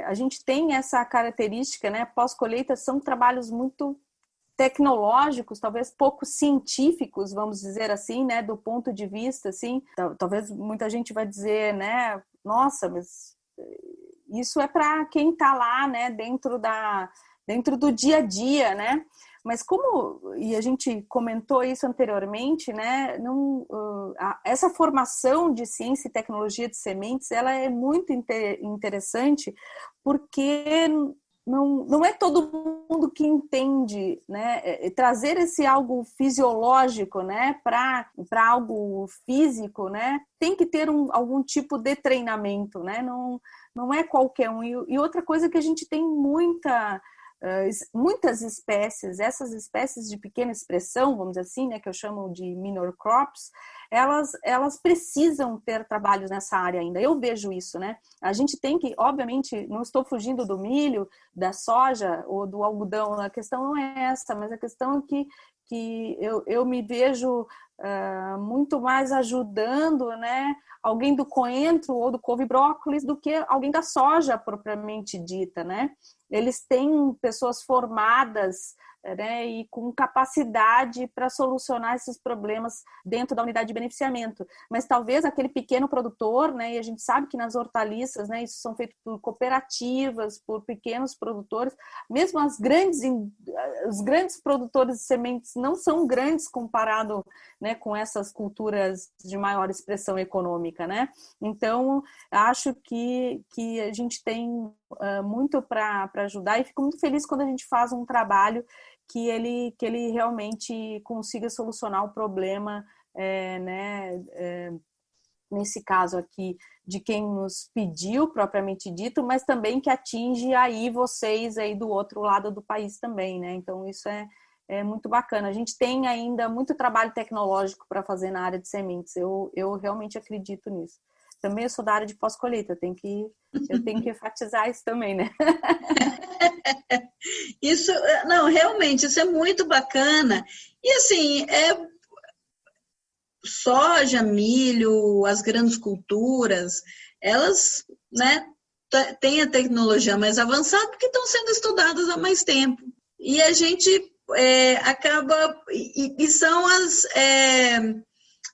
A gente tem essa característica, né? Pós-colheita são trabalhos muito tecnológicos, talvez pouco científicos, vamos dizer assim, né, do ponto de vista, assim, talvez muita gente vai dizer, né, nossa, mas isso é para quem está lá, né, dentro do dia a dia, né, mas e a gente comentou isso anteriormente, né, essa formação de ciência e tecnologia de sementes, ela é muito interessante, porque não é todo mundo que entende, né? Trazer esse algo fisiológico, né, para algo físico, né, tem que ter algum tipo de treinamento, né? Não é qualquer um. E outra coisa que a gente tem muitas espécies, essas espécies de pequena expressão, vamos dizer assim, né, que eu chamo de minor crops, elas precisam ter trabalhos nessa área ainda. Eu vejo isso, né? A gente tem que, obviamente, não estou fugindo do milho, da soja ou do algodão, a questão não é essa, mas a questão é que eu me vejo muito mais ajudando, né, alguém do coentro ou do couve-brócolis do que alguém da soja propriamente dita, né? Eles têm pessoas formadas, né, e com capacidade para solucionar esses problemas dentro da unidade de beneficiamento. Mas talvez aquele pequeno produtor, né, e a gente sabe que nas hortaliças, né, isso são feitos por cooperativas, por pequenos produtores, mesmo os grandes produtores de sementes não são grandes comparado, né, com essas culturas de maior expressão econômica, né? Então, acho que a gente tem muito para ajudar e fico muito feliz quando a gente faz um trabalho que ele realmente consiga solucionar o problema, nesse caso aqui, de quem nos pediu, propriamente dito, mas também que atinge aí vocês aí do outro lado do país também, né? Então, isso é muito bacana. A gente tem ainda muito trabalho tecnológico para fazer na área de sementes. Eu realmente acredito nisso. Também eu sou da área de pós-colheita, eu tenho que enfatizar isso também, né? Isso, não, realmente, isso é muito bacana. E assim, soja, milho, as grandes culturas, elas, né, têm a tecnologia mais avançada porque estão sendo estudadas há mais tempo. E a gente acaba, e são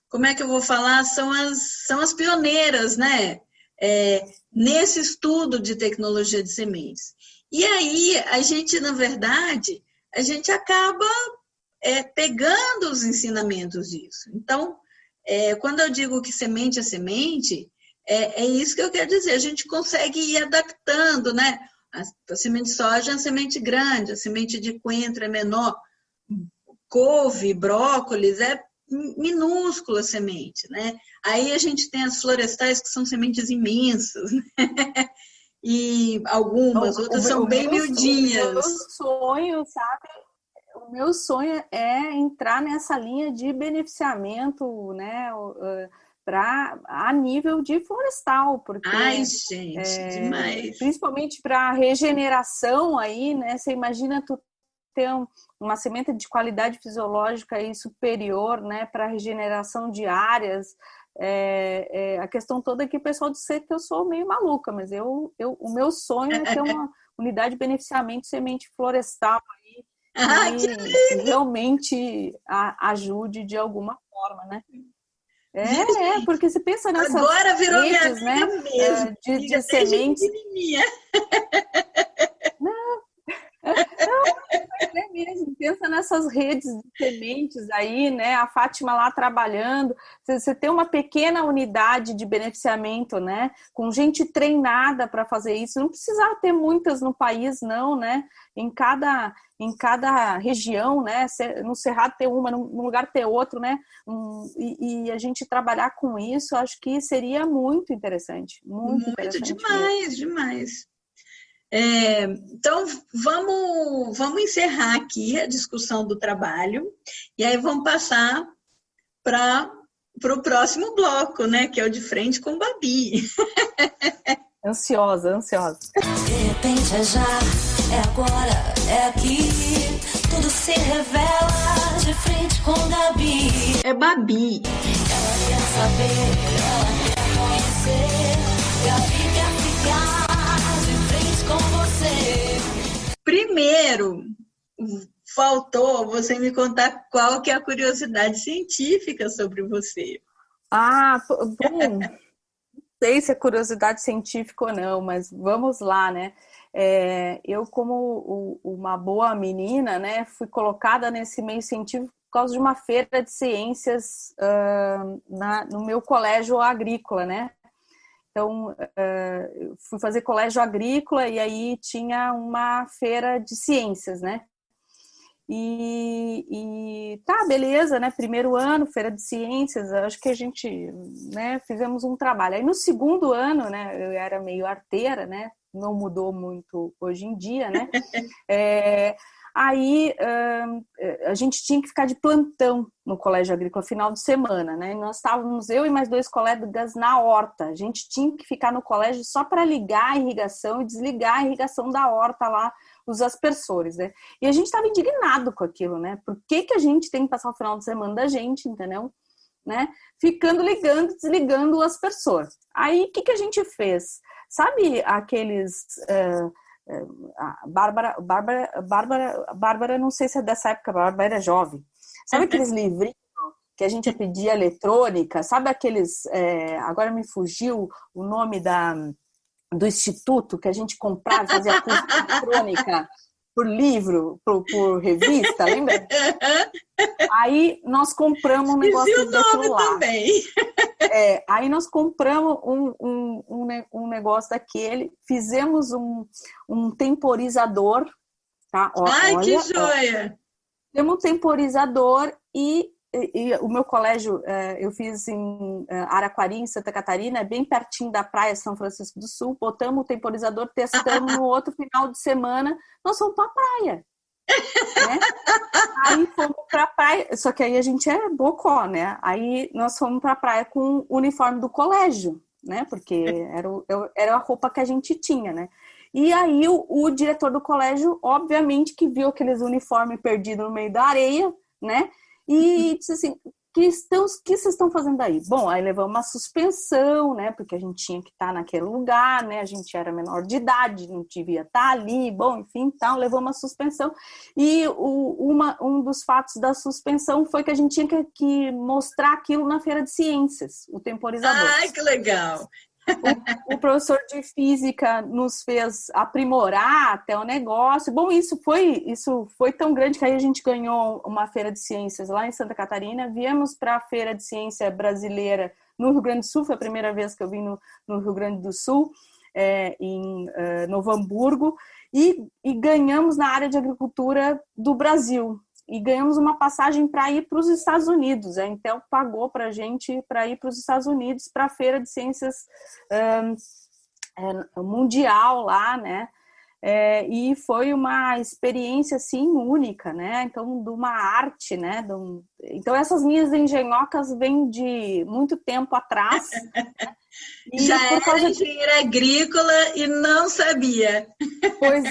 como é que eu vou falar? São as pioneiras, né? Nesse estudo de tecnologia de sementes. E aí, a gente, na verdade, a gente acaba pegando os ensinamentos disso. Então, quando eu digo que semente é semente, é isso que eu quero dizer. A gente consegue ir adaptando, né? A semente de soja é uma semente grande, a semente de coentro é menor, couve, brócolis, é minúscula semente, né? Aí a gente tem as florestais que são sementes imensas, né? E algumas, outras são bem miudinhas. O meu sonho, sabe? O meu sonho é entrar nessa linha de beneficiamento, né? A nível de florestal, porque ai, gente, demais. Principalmente para regeneração aí, né? Você imagina tu ter uma semente de qualidade fisiológica aí superior, né, para regeneração de áreas. A questão toda é que o pessoal diz que eu sou meio maluca, mas o meu sonho é ter uma unidade de beneficiamento de semente florestal aí, que realmente ajude de alguma forma, né? Porque você pensa nessas agora virou redes, minha né, mesmo. de sementes. Não, É mesmo, pensa nessas redes de sementes aí, né? A Fátima lá trabalhando. Você tem uma pequena unidade de beneficiamento, né? Com gente treinada para fazer isso. Não precisava ter muitas no país, não, né? Em cada região, né? No Cerrado ter uma, num lugar ter outro, né? E a gente trabalhar com isso, acho que seria muito interessante. Muito interessante demais, mesmo. demais. Então, vamos encerrar aqui a discussão do trabalho e aí vamos passar para o próximo bloco, né? Que é o de frente com Babi. Ansiosa. De repente é já, é agora, é aqui. Tudo se revela de frente com Gabi. É Babi. Ela quer saber, ela quer conhecer. Gabi quer ficar de frente com você. Primeiro, faltou você me contar qual que é a curiosidade científica sobre você. Bom, não sei se é curiosidade científica ou não, mas vamos lá, né? Eu, como uma boa menina, né, fui colocada nesse meio científico por causa de uma feira de ciências no meu colégio agrícola, né? Então, fui fazer colégio agrícola e aí tinha uma feira de ciências, né? Tá, beleza, né? Primeiro ano, feira de ciências, acho que a gente, né, fizemos um trabalho. Aí no segundo ano, né, eu era meio arteira, né? Não mudou muito hoje em dia, né? Aí a gente tinha que ficar de plantão no colégio agrícola final de semana, né? E nós estávamos, eu e mais 2 colegas, na horta. A gente tinha que ficar no colégio só para ligar a irrigação e desligar a irrigação da horta lá, os aspersores, né? E a gente estava indignado com aquilo, né? Por que a gente tem que passar o final de semana da gente, entendeu? Né? Ficando ligando, desligando o aspersor. Aí, o que a gente fez? Sabe aqueles... a Bárbara, não sei se é dessa época, a Bárbara era jovem. Sabe aqueles livrinhos que a gente pedia eletrônica? Sabe aqueles... agora me fugiu o nome do instituto que a gente comprava, fazia curso de eletrônica por livro, por revista, lembra? Aí nós compramos um negócio daquilo lá. Também. Aí nós compramos um negócio daquele, fizemos um temporizador, tá? Ai, olha, que joia! Temos um temporizador e o meu colégio, eu fiz em Araquari, em Santa Catarina, bem pertinho da praia São Francisco do Sul. Botamos o temporizador, testamos no outro final de semana, nós fomos para a praia. Né? Aí fomos para a praia, só que aí a gente é bocó, né? Aí nós fomos para a praia com o uniforme do colégio, né? Porque era a roupa que a gente tinha, né? E aí o diretor do colégio, obviamente, que viu aqueles uniformes perdidos no meio da areia, né? E disse assim, o que vocês estão fazendo aí? Bom, aí levamos uma suspensão, né? Porque a gente tinha que estar naquele lugar, né? A gente era menor de idade, não devia estar ali, bom, enfim, então levamos uma suspensão. E um dos fatos da suspensão foi que a gente tinha que mostrar aquilo na feira de ciências, o temporizador. Ai, que legal! O professor de física nos fez aprimorar até o negócio. Bom, isso foi tão grande que aí a gente ganhou uma feira de ciências lá em Santa Catarina. Viemos para a feira de ciência brasileira no Rio Grande do Sul. Foi a primeira vez que eu vim no Rio Grande do Sul, em Novo Hamburgo. E ganhamos na área de agricultura do Brasil. E ganhamos uma passagem para ir para os Estados Unidos. A Intel pagou para a gente para ir para os Estados Unidos, para a Feira de Ciências Mundial lá, né? E foi uma experiência, assim, única, né? Então, de uma arte, né? Então, essas minhas engenhocas vêm de muito tempo atrás. Já era engenheira agrícola e não sabia. Pois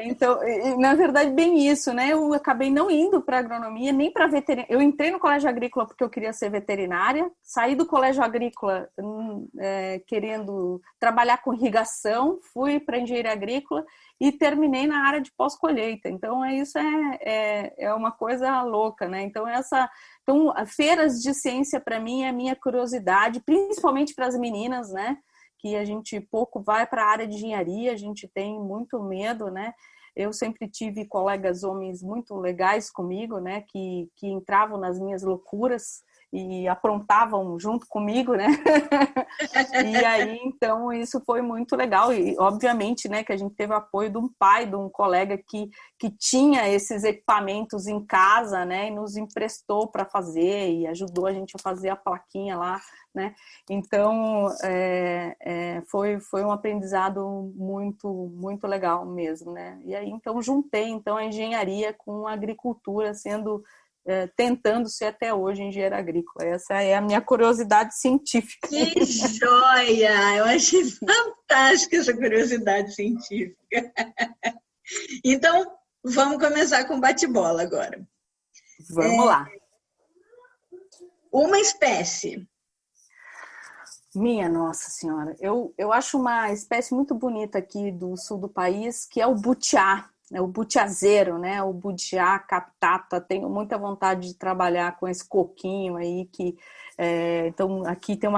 então, na verdade, bem isso, né? Eu acabei não indo para agronomia, nem para veterinária. Eu entrei no colégio agrícola porque eu queria ser veterinária, saí do colégio agrícola querendo trabalhar com irrigação, fui para engenharia agrícola e terminei na área de pós-colheita. Então, isso é uma coisa louca, né? Então, feiras de ciência, para mim, é a minha curiosidade, principalmente para as meninas, né? Que a gente pouco vai para a área de engenharia, a gente tem muito medo, né? Eu sempre tive colegas homens muito legais comigo, né, que entravam nas minhas loucuras e aprontavam junto comigo, né? E aí, então, isso foi muito legal. E, obviamente, né, que a gente teve o apoio de um pai, de um colega que tinha esses equipamentos em casa, né, e nos emprestou para fazer e ajudou a gente a fazer a plaquinha lá, né? Então, foi um aprendizado muito, muito legal mesmo, né? E aí, então, juntei então, a engenharia com a agricultura, tentando ser até hoje engenheiro agrícola. Essa é a minha curiosidade científica. Que joia! Eu achei fantástica essa curiosidade científica. Então, vamos começar com bate-bola agora. Vamos lá. Uma espécie. Minha Nossa Senhora, eu acho uma espécie muito bonita aqui do sul do país, que é o butiá. É o butiazeiro, né? O butiá captata. Tenho muita vontade de trabalhar com esse coquinho aí então aqui tem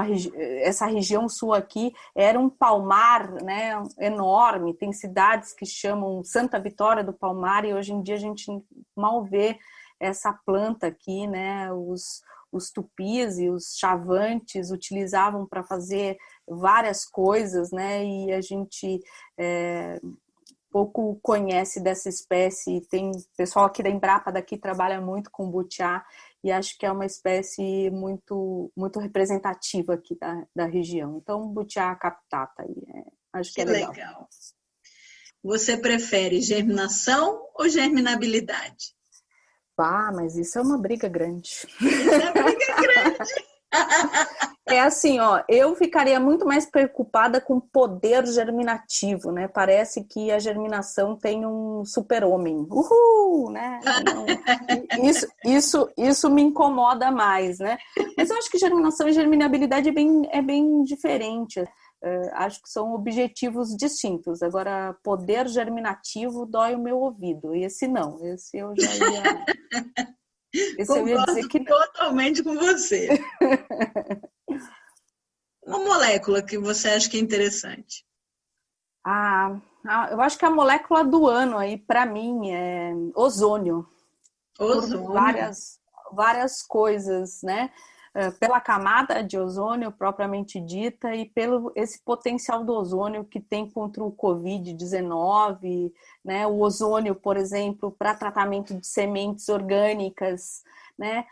essa região sul aqui era um palmar, né? Enorme. Tem cidades que chamam Santa Vitória do Palmar e hoje em dia a gente mal vê essa planta aqui, né? Os tupis e os chavantes utilizavam para fazer várias coisas, né? E a gente pouco conhece dessa espécie. Tem pessoal aqui da Embrapa daqui trabalha muito com butiá e acho que é uma espécie muito, muito representativa aqui da região. Então, butiá captata, acho que é legal. Você prefere germinação ou germinabilidade? Mas isso é uma briga grande. Isso é briga grande. É assim, ó, eu ficaria muito mais preocupada com o poder germinativo, né? Parece que a germinação tem um super-homem. Uhul, né? Isso me incomoda mais, né? Mas eu acho que germinação e germinabilidade é bem diferente. Acho que são objetivos distintos. Agora, poder germinativo dói o meu ouvido. E esse não. Esse eu já ia... Esse eu ia dizer que totalmente com você. Uma molécula que você acha que é interessante? Eu acho que a molécula do ano aí, para mim, é ozônio. Ozônio. Por várias coisas, né? Pela camada de ozônio propriamente dita e pelo esse potencial do ozônio que tem contra o Covid-19, né? O ozônio, por exemplo, para tratamento de sementes orgânicas, né?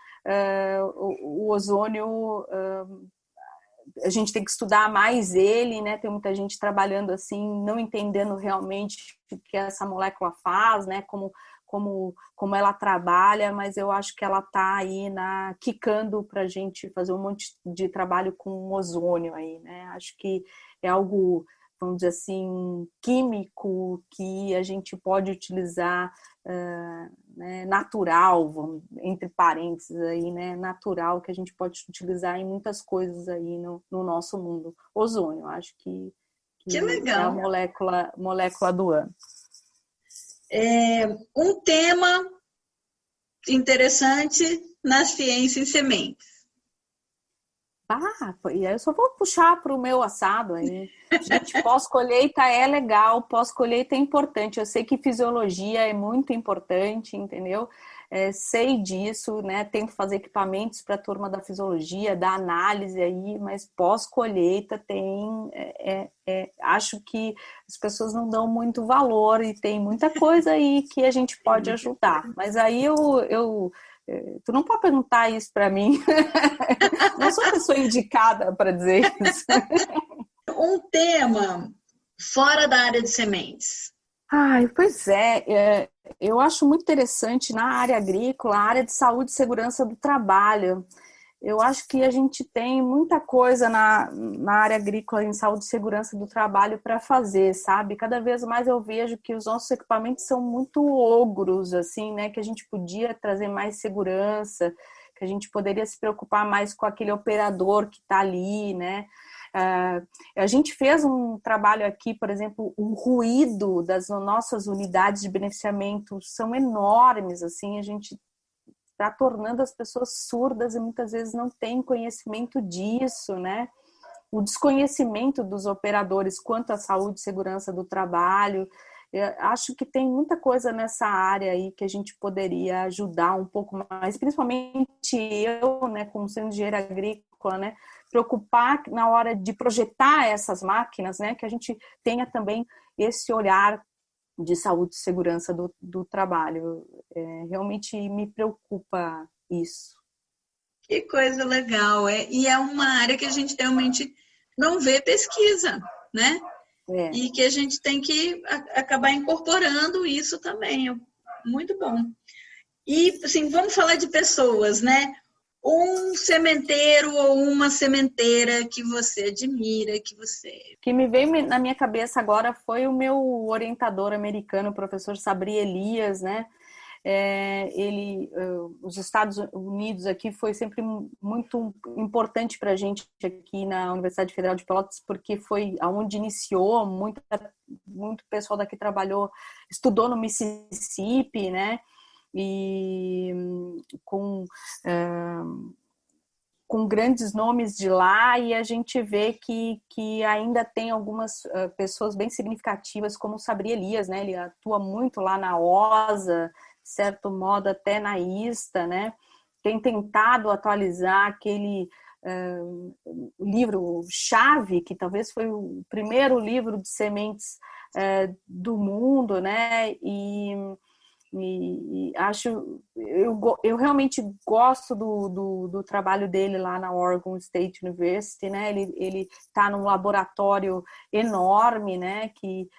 O ozônio, a gente tem que estudar mais ele, né? Tem muita gente trabalhando assim, não entendendo realmente o que essa molécula faz, né? Como ela trabalha, mas eu acho que ela está aí quicando para a gente fazer um monte de trabalho com ozônio aí, né? Acho que é algo, vamos dizer assim, químico que a gente pode utilizar, né, natural, entre parênteses aí, né? Natural, que a gente pode utilizar em muitas coisas aí no nosso mundo. Ozônio, acho que legal. É a molécula do ano. Um tema interessante na ciência em sementes. E aí eu só vou puxar para o meu assado aí. Gente, pós-colheita é legal, pós-colheita é importante. Eu sei que fisiologia é muito importante, entendeu? Sei disso, né? Tento fazer equipamentos para a turma da fisiologia, da análise aí, mas pós-colheita acho que as pessoas não dão muito valor e tem muita coisa aí que a gente pode ajudar. Mas aí tu não pode perguntar isso para mim. Não sou a pessoa indicada para dizer isso. Um tema fora da área de sementes. Pois eu acho muito interessante na área agrícola, a área de saúde e segurança do trabalho. Eu acho que a gente tem muita coisa na área agrícola em saúde e segurança do trabalho para fazer, sabe? Cada vez mais eu vejo que os nossos equipamentos são muito ogros, assim, né? Que a gente podia trazer mais segurança, que a gente poderia se preocupar mais com aquele operador que está ali, né? A gente fez um trabalho aqui, por exemplo, o ruído das nossas unidades de beneficiamento são enormes, assim, a gente está tornando as pessoas surdas e muitas vezes não têm conhecimento disso, né? O desconhecimento dos operadores quanto à saúde e segurança do trabalho. Eu acho que tem muita coisa nessa área aí que a gente poderia ajudar um pouco mais, principalmente eu, né, como sendo engenheira agrícola, né, preocupar na hora de projetar essas máquinas, né, que a gente tenha também esse olhar de saúde e segurança do trabalho. Realmente me preocupa isso. Que coisa legal. E é uma área que a gente realmente não vê pesquisa, né? E que a gente tem que acabar incorporando isso também. Muito bom. E, assim, vamos falar de pessoas, né? Um sementeiro ou uma sementeira que você admira, que você... O que me veio na minha cabeça agora foi o meu orientador americano, o professor Sabri Elias, né? Os Estados Unidos aqui foi sempre muito importante para a gente aqui na Universidade Federal de Pelotas, porque foi aonde iniciou, muito pessoal daqui trabalhou, estudou no Mississippi, né? E com grandes nomes de lá, e a gente vê que ainda tem algumas pessoas bem significativas, como o Sabri Elias, né? Ele atua muito lá na OSA, de certo modo até na ISTA, né? Tem tentado atualizar aquele livro-chave, que talvez foi o primeiro livro de sementes do mundo, né? E acho, eu realmente gosto do trabalho dele lá na Oregon State University, né? Ele está num laboratório enorme, né? Que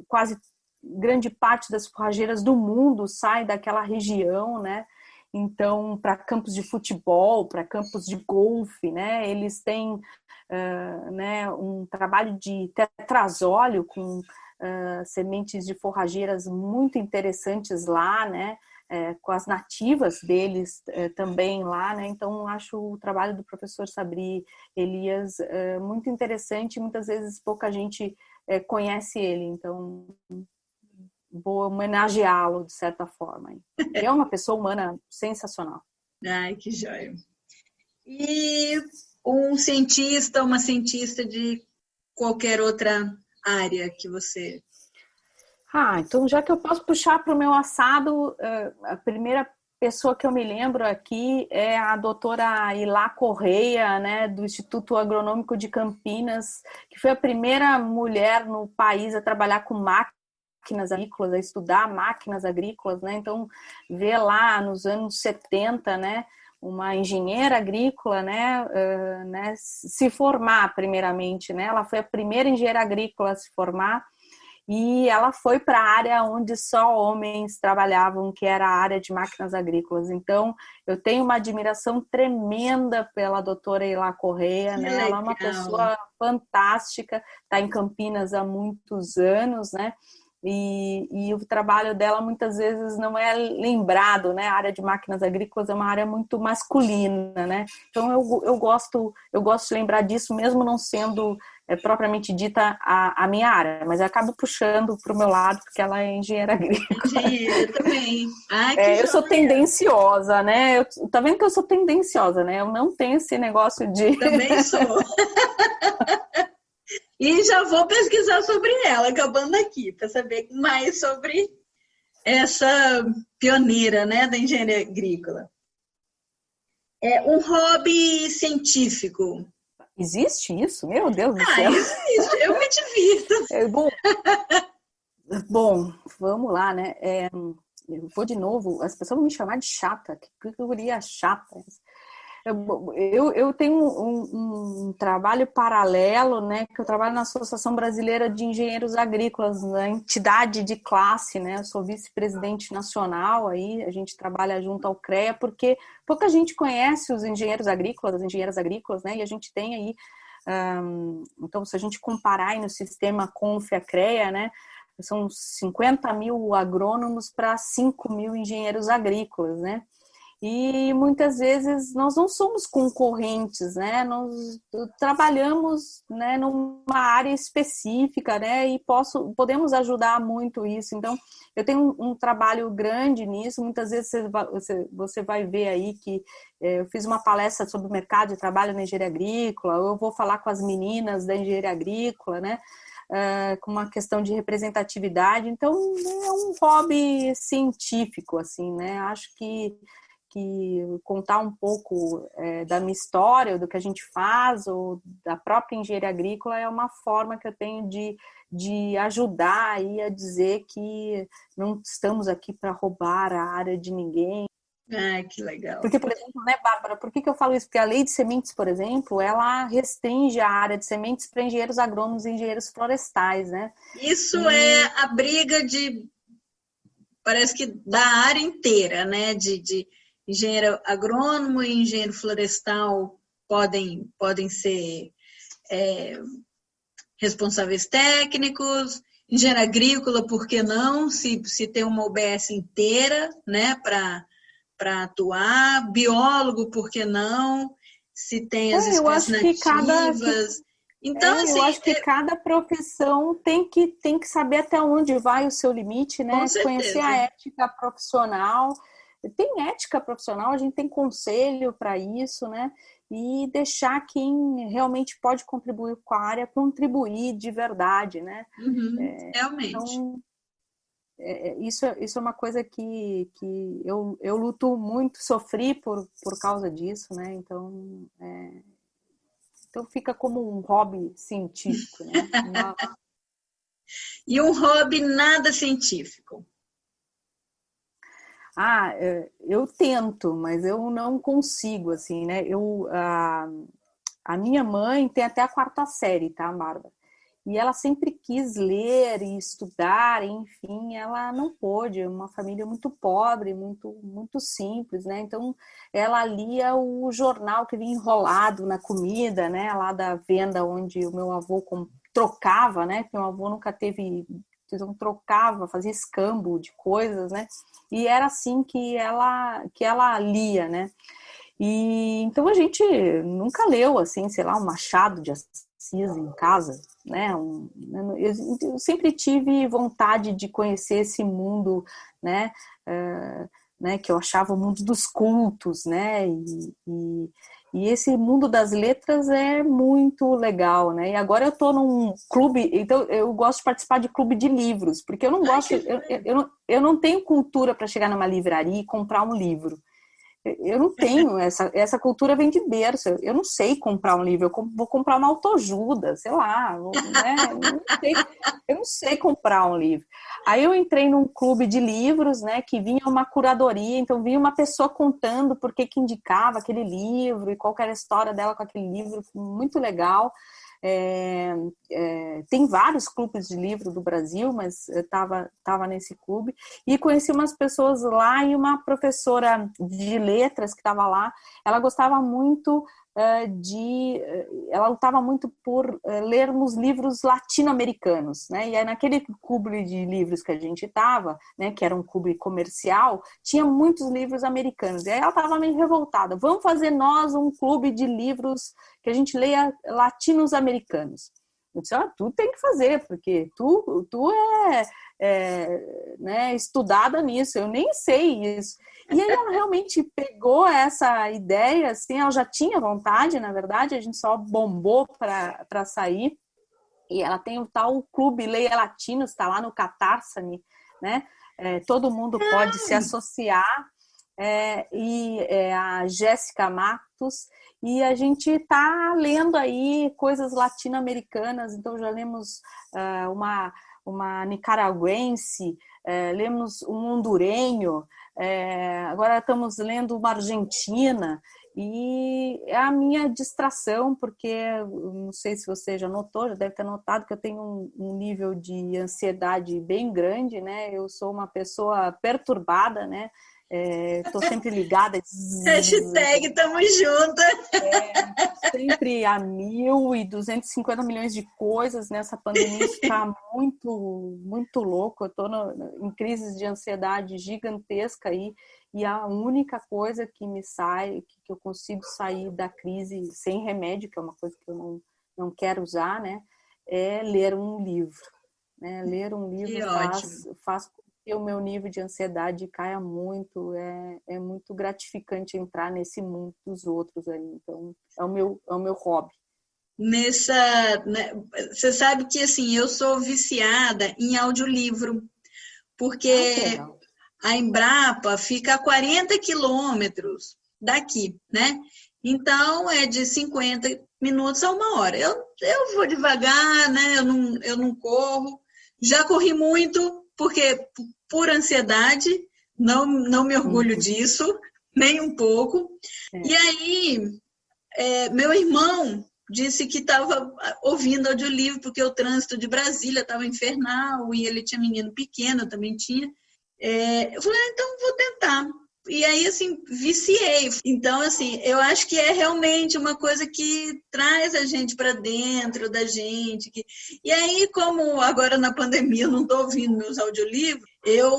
quase grande parte das forrageiras do mundo sai daquela região, né? Então, para campos de futebol, para campos de golfe, né? Eles têm né, um trabalho de tetrazóleo com sementes de forrageiras muito interessantes lá, né? Com as nativas deles também lá, né? Então, acho o trabalho do professor Sabri Elias muito interessante, muitas vezes pouca gente conhece ele, então vou homenageá-lo de certa forma. Ele é uma pessoa humana sensacional. Ai, que joia. E um cientista, uma cientista de qualquer outra área que você... Então já que eu posso puxar para o meu assado, a primeira pessoa que eu me lembro aqui é a doutora Ilá Correia, né, do Instituto Agronômico de Campinas, que foi a primeira mulher no país a trabalhar com máquinas agrícolas, a estudar máquinas agrícolas, né? Então, ver lá nos anos 70, né, uma engenheira agrícola, né, se formar primeiramente, né? Ela foi a primeira engenheira agrícola a se formar e ela foi para a área onde só homens trabalhavam, que era a área de máquinas agrícolas. Então, eu tenho uma admiração tremenda pela doutora Ilá Correia, né? Ela é uma pessoa fantástica, está em Campinas há muitos anos, né? E o trabalho dela muitas vezes não é lembrado, né? A área de máquinas agrícolas é uma área muito masculina, né? Então eu gosto de lembrar disso, mesmo não sendo propriamente dita a minha área, mas eu acabo puxando para o meu lado, porque ela é engenheira agrícola. Engenheira também. Eu sou tendenciosa, né? Tá vendo que eu sou tendenciosa, né? Eu não tenho esse negócio de... Também sou. E já vou pesquisar sobre ela, acabando aqui, para saber mais sobre essa pioneira, né, da engenharia agrícola. Um hobby científico. Existe isso? Meu Deus do céu. Existe, eu me divirto. Bom, vamos lá, né? Eu vou de novo, as pessoas vão me chamar de chata, que categoria chata. Eu tenho um trabalho paralelo, né, que eu trabalho na Associação Brasileira de Engenheiros Agrícolas, na entidade de classe, né, eu sou vice-presidente nacional, aí a gente trabalha junto ao CREA, porque pouca gente conhece os engenheiros agrícolas, as engenheiras agrícolas, né, e a gente tem aí, então se a gente comparar aí no sistema CONF-CREA, né, são 50 mil agrônomos para 5 mil engenheiros agrícolas, né, e muitas vezes nós não somos concorrentes, né? Nós trabalhamos, né, numa área específica, né? E podemos ajudar muito isso. Então, eu tenho um trabalho grande nisso. Muitas vezes você vai ver aí que eu fiz uma palestra sobre o mercado de trabalho na engenharia agrícola, ou eu vou falar com as meninas da engenharia agrícola, né? com uma questão de representatividade. Então, é um hobby científico, assim, né? Acho que contar um pouco da minha história, ou do que a gente faz, ou da própria engenharia agrícola, é uma forma que eu tenho de ajudar aí a dizer que não estamos aqui para roubar a área de ninguém. Ah, que legal. Porque, por exemplo, né, Bárbara, por que eu falo isso? Porque a lei de sementes, por exemplo, ela restringe a área de sementes para engenheiros agrônomos e engenheiros florestais, né? Isso é a briga parece que da área inteira, né? De engenheiro agrônomo e engenheiro florestal podem ser responsáveis técnicos, engenheiro agrícola, por que não? Se tem uma UBS inteira, né, para atuar, biólogo, por que não? Se tem as Eu espécies acho que nativas. Então, eu assim, acho que cada profissão tem que saber até onde vai o seu limite, com né? Conhecer a certeza. ética profissional. Tem ética profissional, a gente tem conselho para isso, né? E deixar quem realmente pode contribuir com a área, contribuir de verdade, né? Uhum, realmente. Então, isso é uma coisa que eu luto muito, sofri por causa disso, né? Então fica como um hobby científico, né? E um hobby nada científico. Eu tento, mas eu não consigo, assim, né? A minha mãe tem até a quarta série, tá, Bárbara? E ela sempre quis ler e estudar, enfim, ela não pôde, é uma família muito pobre, muito simples, né? Então, ela lia o jornal que vinha enrolado na comida, né? Lá da venda onde o meu avô trocava, né? Porque meu avô nunca teve, então trocava, fazia escambo de coisas, né? E era assim que ela lia, né? E então a gente nunca leu assim, sei lá, um Machado de Assis em casa, né? Eu sempre tive vontade de conhecer esse mundo, né? Né? Que eu achava o mundo dos cultos, né? E esse mundo das letras é muito legal, né? E agora eu estou num clube, então eu gosto de participar de clube de livros, porque eu não gosto, eu não tenho cultura para chegar numa livraria e comprar um livro. Eu não tenho, essa cultura vem de berço. Eu não sei comprar um livro, vou comprar uma autoajuda, sei lá, né? Eu não sei comprar um livro. Aí eu entrei num clube de livros, né, que vinha uma curadoria, então vinha uma pessoa contando por que indicava aquele livro e qual era a história dela com aquele livro, muito legal. Tem vários clubes de livro do Brasil, mas eu estava nesse clube e conheci umas pessoas lá e uma professora de letras que estava lá, ela gostava muito ela lutava muito por lermos livros latino-americanos, né? E aí naquele clube de livros que a gente estava, né, que era um clube comercial, tinha muitos livros americanos. E aí ela estava meio revoltada. Vamos fazer nós um clube de livros que a gente leia latinos-americanos. Eu disse, tu tem que fazer, porque tu né, estudada nisso, eu nem sei isso. E aí ela realmente pegou essa ideia, assim, ela já tinha vontade, na verdade, a gente só bombou para sair. E ela tem o tal Clube Leia Latinos, está lá no Catarse, né? Todo mundo pode se associar. A Jéssica Matos, e a gente está lendo aí coisas latino-americanas, então já lemos uma nicaragüense, lemos um hondurenho, agora estamos lendo uma argentina, e é a minha distração, porque não sei se você já notou, já deve ter notado que eu tenho um nível de ansiedade bem grande, né? Eu sou uma pessoa perturbada, né? Estou sempre ligada. Hashtag tamo junto. Sempre a 1.250 milhões de coisas nessa pandemia. Isso está muito louco. Eu estou em crises de ansiedade gigantesca aí. E a única coisa que me sai, que eu consigo sair da crise sem remédio, que é uma coisa que eu não quero usar, né? É ler um livro. Né? Ler um livro faz com que o meu nível de ansiedade caia muito. É muito gratificante entrar nesse mundo dos outros aí. Então, é o meu hobby. né, você sabe que assim, eu sou viciada em audiolivro, porque legal. a Embrapa fica a 40 quilômetros daqui, né? Então, é de 50 minutos a 1 hora. Eu vou devagar, né? Eu não corro. Já corri muito, porque por ansiedade, não me orgulho disso, nem um pouco. E aí, meu irmão disse que estava ouvindo audiolivro, porque o trânsito de Brasília estava infernal, e ele tinha menino pequeno, eu também tinha. Eu falei, então vou tentar. E aí, assim, viciei. Então, assim, eu acho que é realmente uma coisa que traz a gente para dentro da gente. E aí, como agora na pandemia eu não estou ouvindo meus audiolivros, eu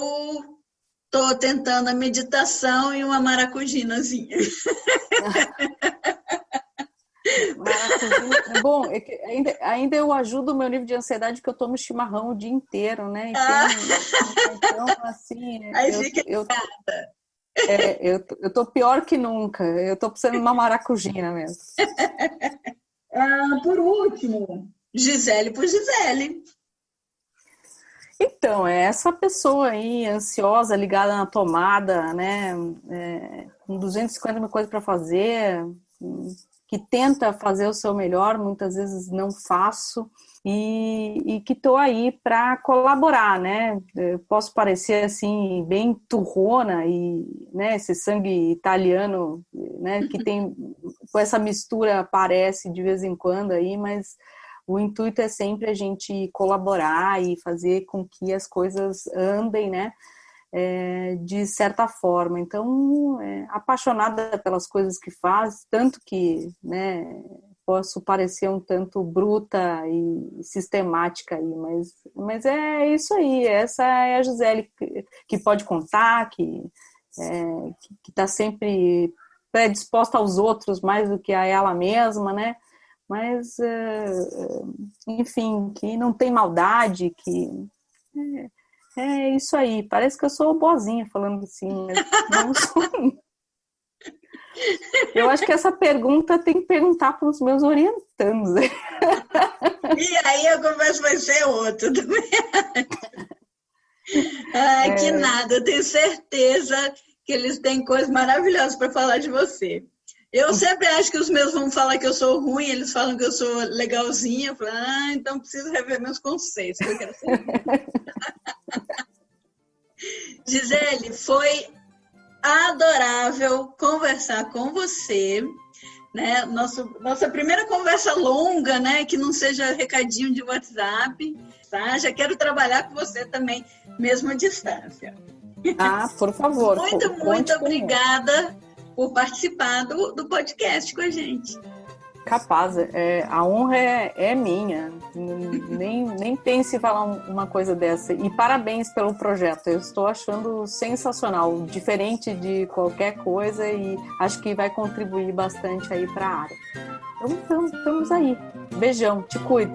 estou tentando a meditação e uma maracujinazinha. Maracujá. Bom, é que ainda eu ajudo o meu nível de ansiedade, que eu tomo chimarrão o dia inteiro, né? Então, assim, aí fica eu tô pior que nunca. Eu tô precisando de uma maracujina mesmo. Por último, Gisele por Gisele. Então, é essa pessoa aí, ansiosa, ligada na tomada, né? Com 250 mil coisas para fazer, que tenta fazer o seu melhor, muitas vezes não faço, e que estou aí para colaborar, né? Eu posso parecer assim, bem turrona, e né, esse sangue italiano, né, que tem, com essa mistura aparece de vez em quando aí, mas o intuito é sempre a gente colaborar e fazer com que as coisas andem, né? De certa forma. Então, apaixonada pelas coisas que faz, tanto que, né, posso parecer um tanto bruta e sistemática aí, mas é isso aí, essa é a Gisele que pode contar, que está sempre predisposta aos outros mais do que a ela mesma, né? Mas, enfim, que não tem maldade, que... É isso aí, parece que eu sou boazinha falando assim, mas não sou. Eu acho que essa pergunta tem que perguntar para os meus orientandos. E aí a conversa vai ser outra também. Ai, que nada, eu tenho certeza que eles têm coisas maravilhosas para falar de você. Eu sempre acho que os meus vão falar que eu sou ruim, eles falam que eu sou legalzinha. Eu falo, então preciso rever meus conceitos, que eu quero ser. Gisele, foi adorável conversar com você, né? Nossa primeira conversa longa, né? Que não seja recadinho de WhatsApp, tá? Já quero trabalhar com você também, mesmo à distância. Por favor. Muito obrigada por participar do podcast com a gente. Capaz, a honra é minha. Nem pense em falar uma coisa dessa. E parabéns pelo projeto. Eu estou achando sensacional, diferente de qualquer coisa, e acho que vai contribuir bastante aí para a área. Então, estamos aí. Beijão, te cuida.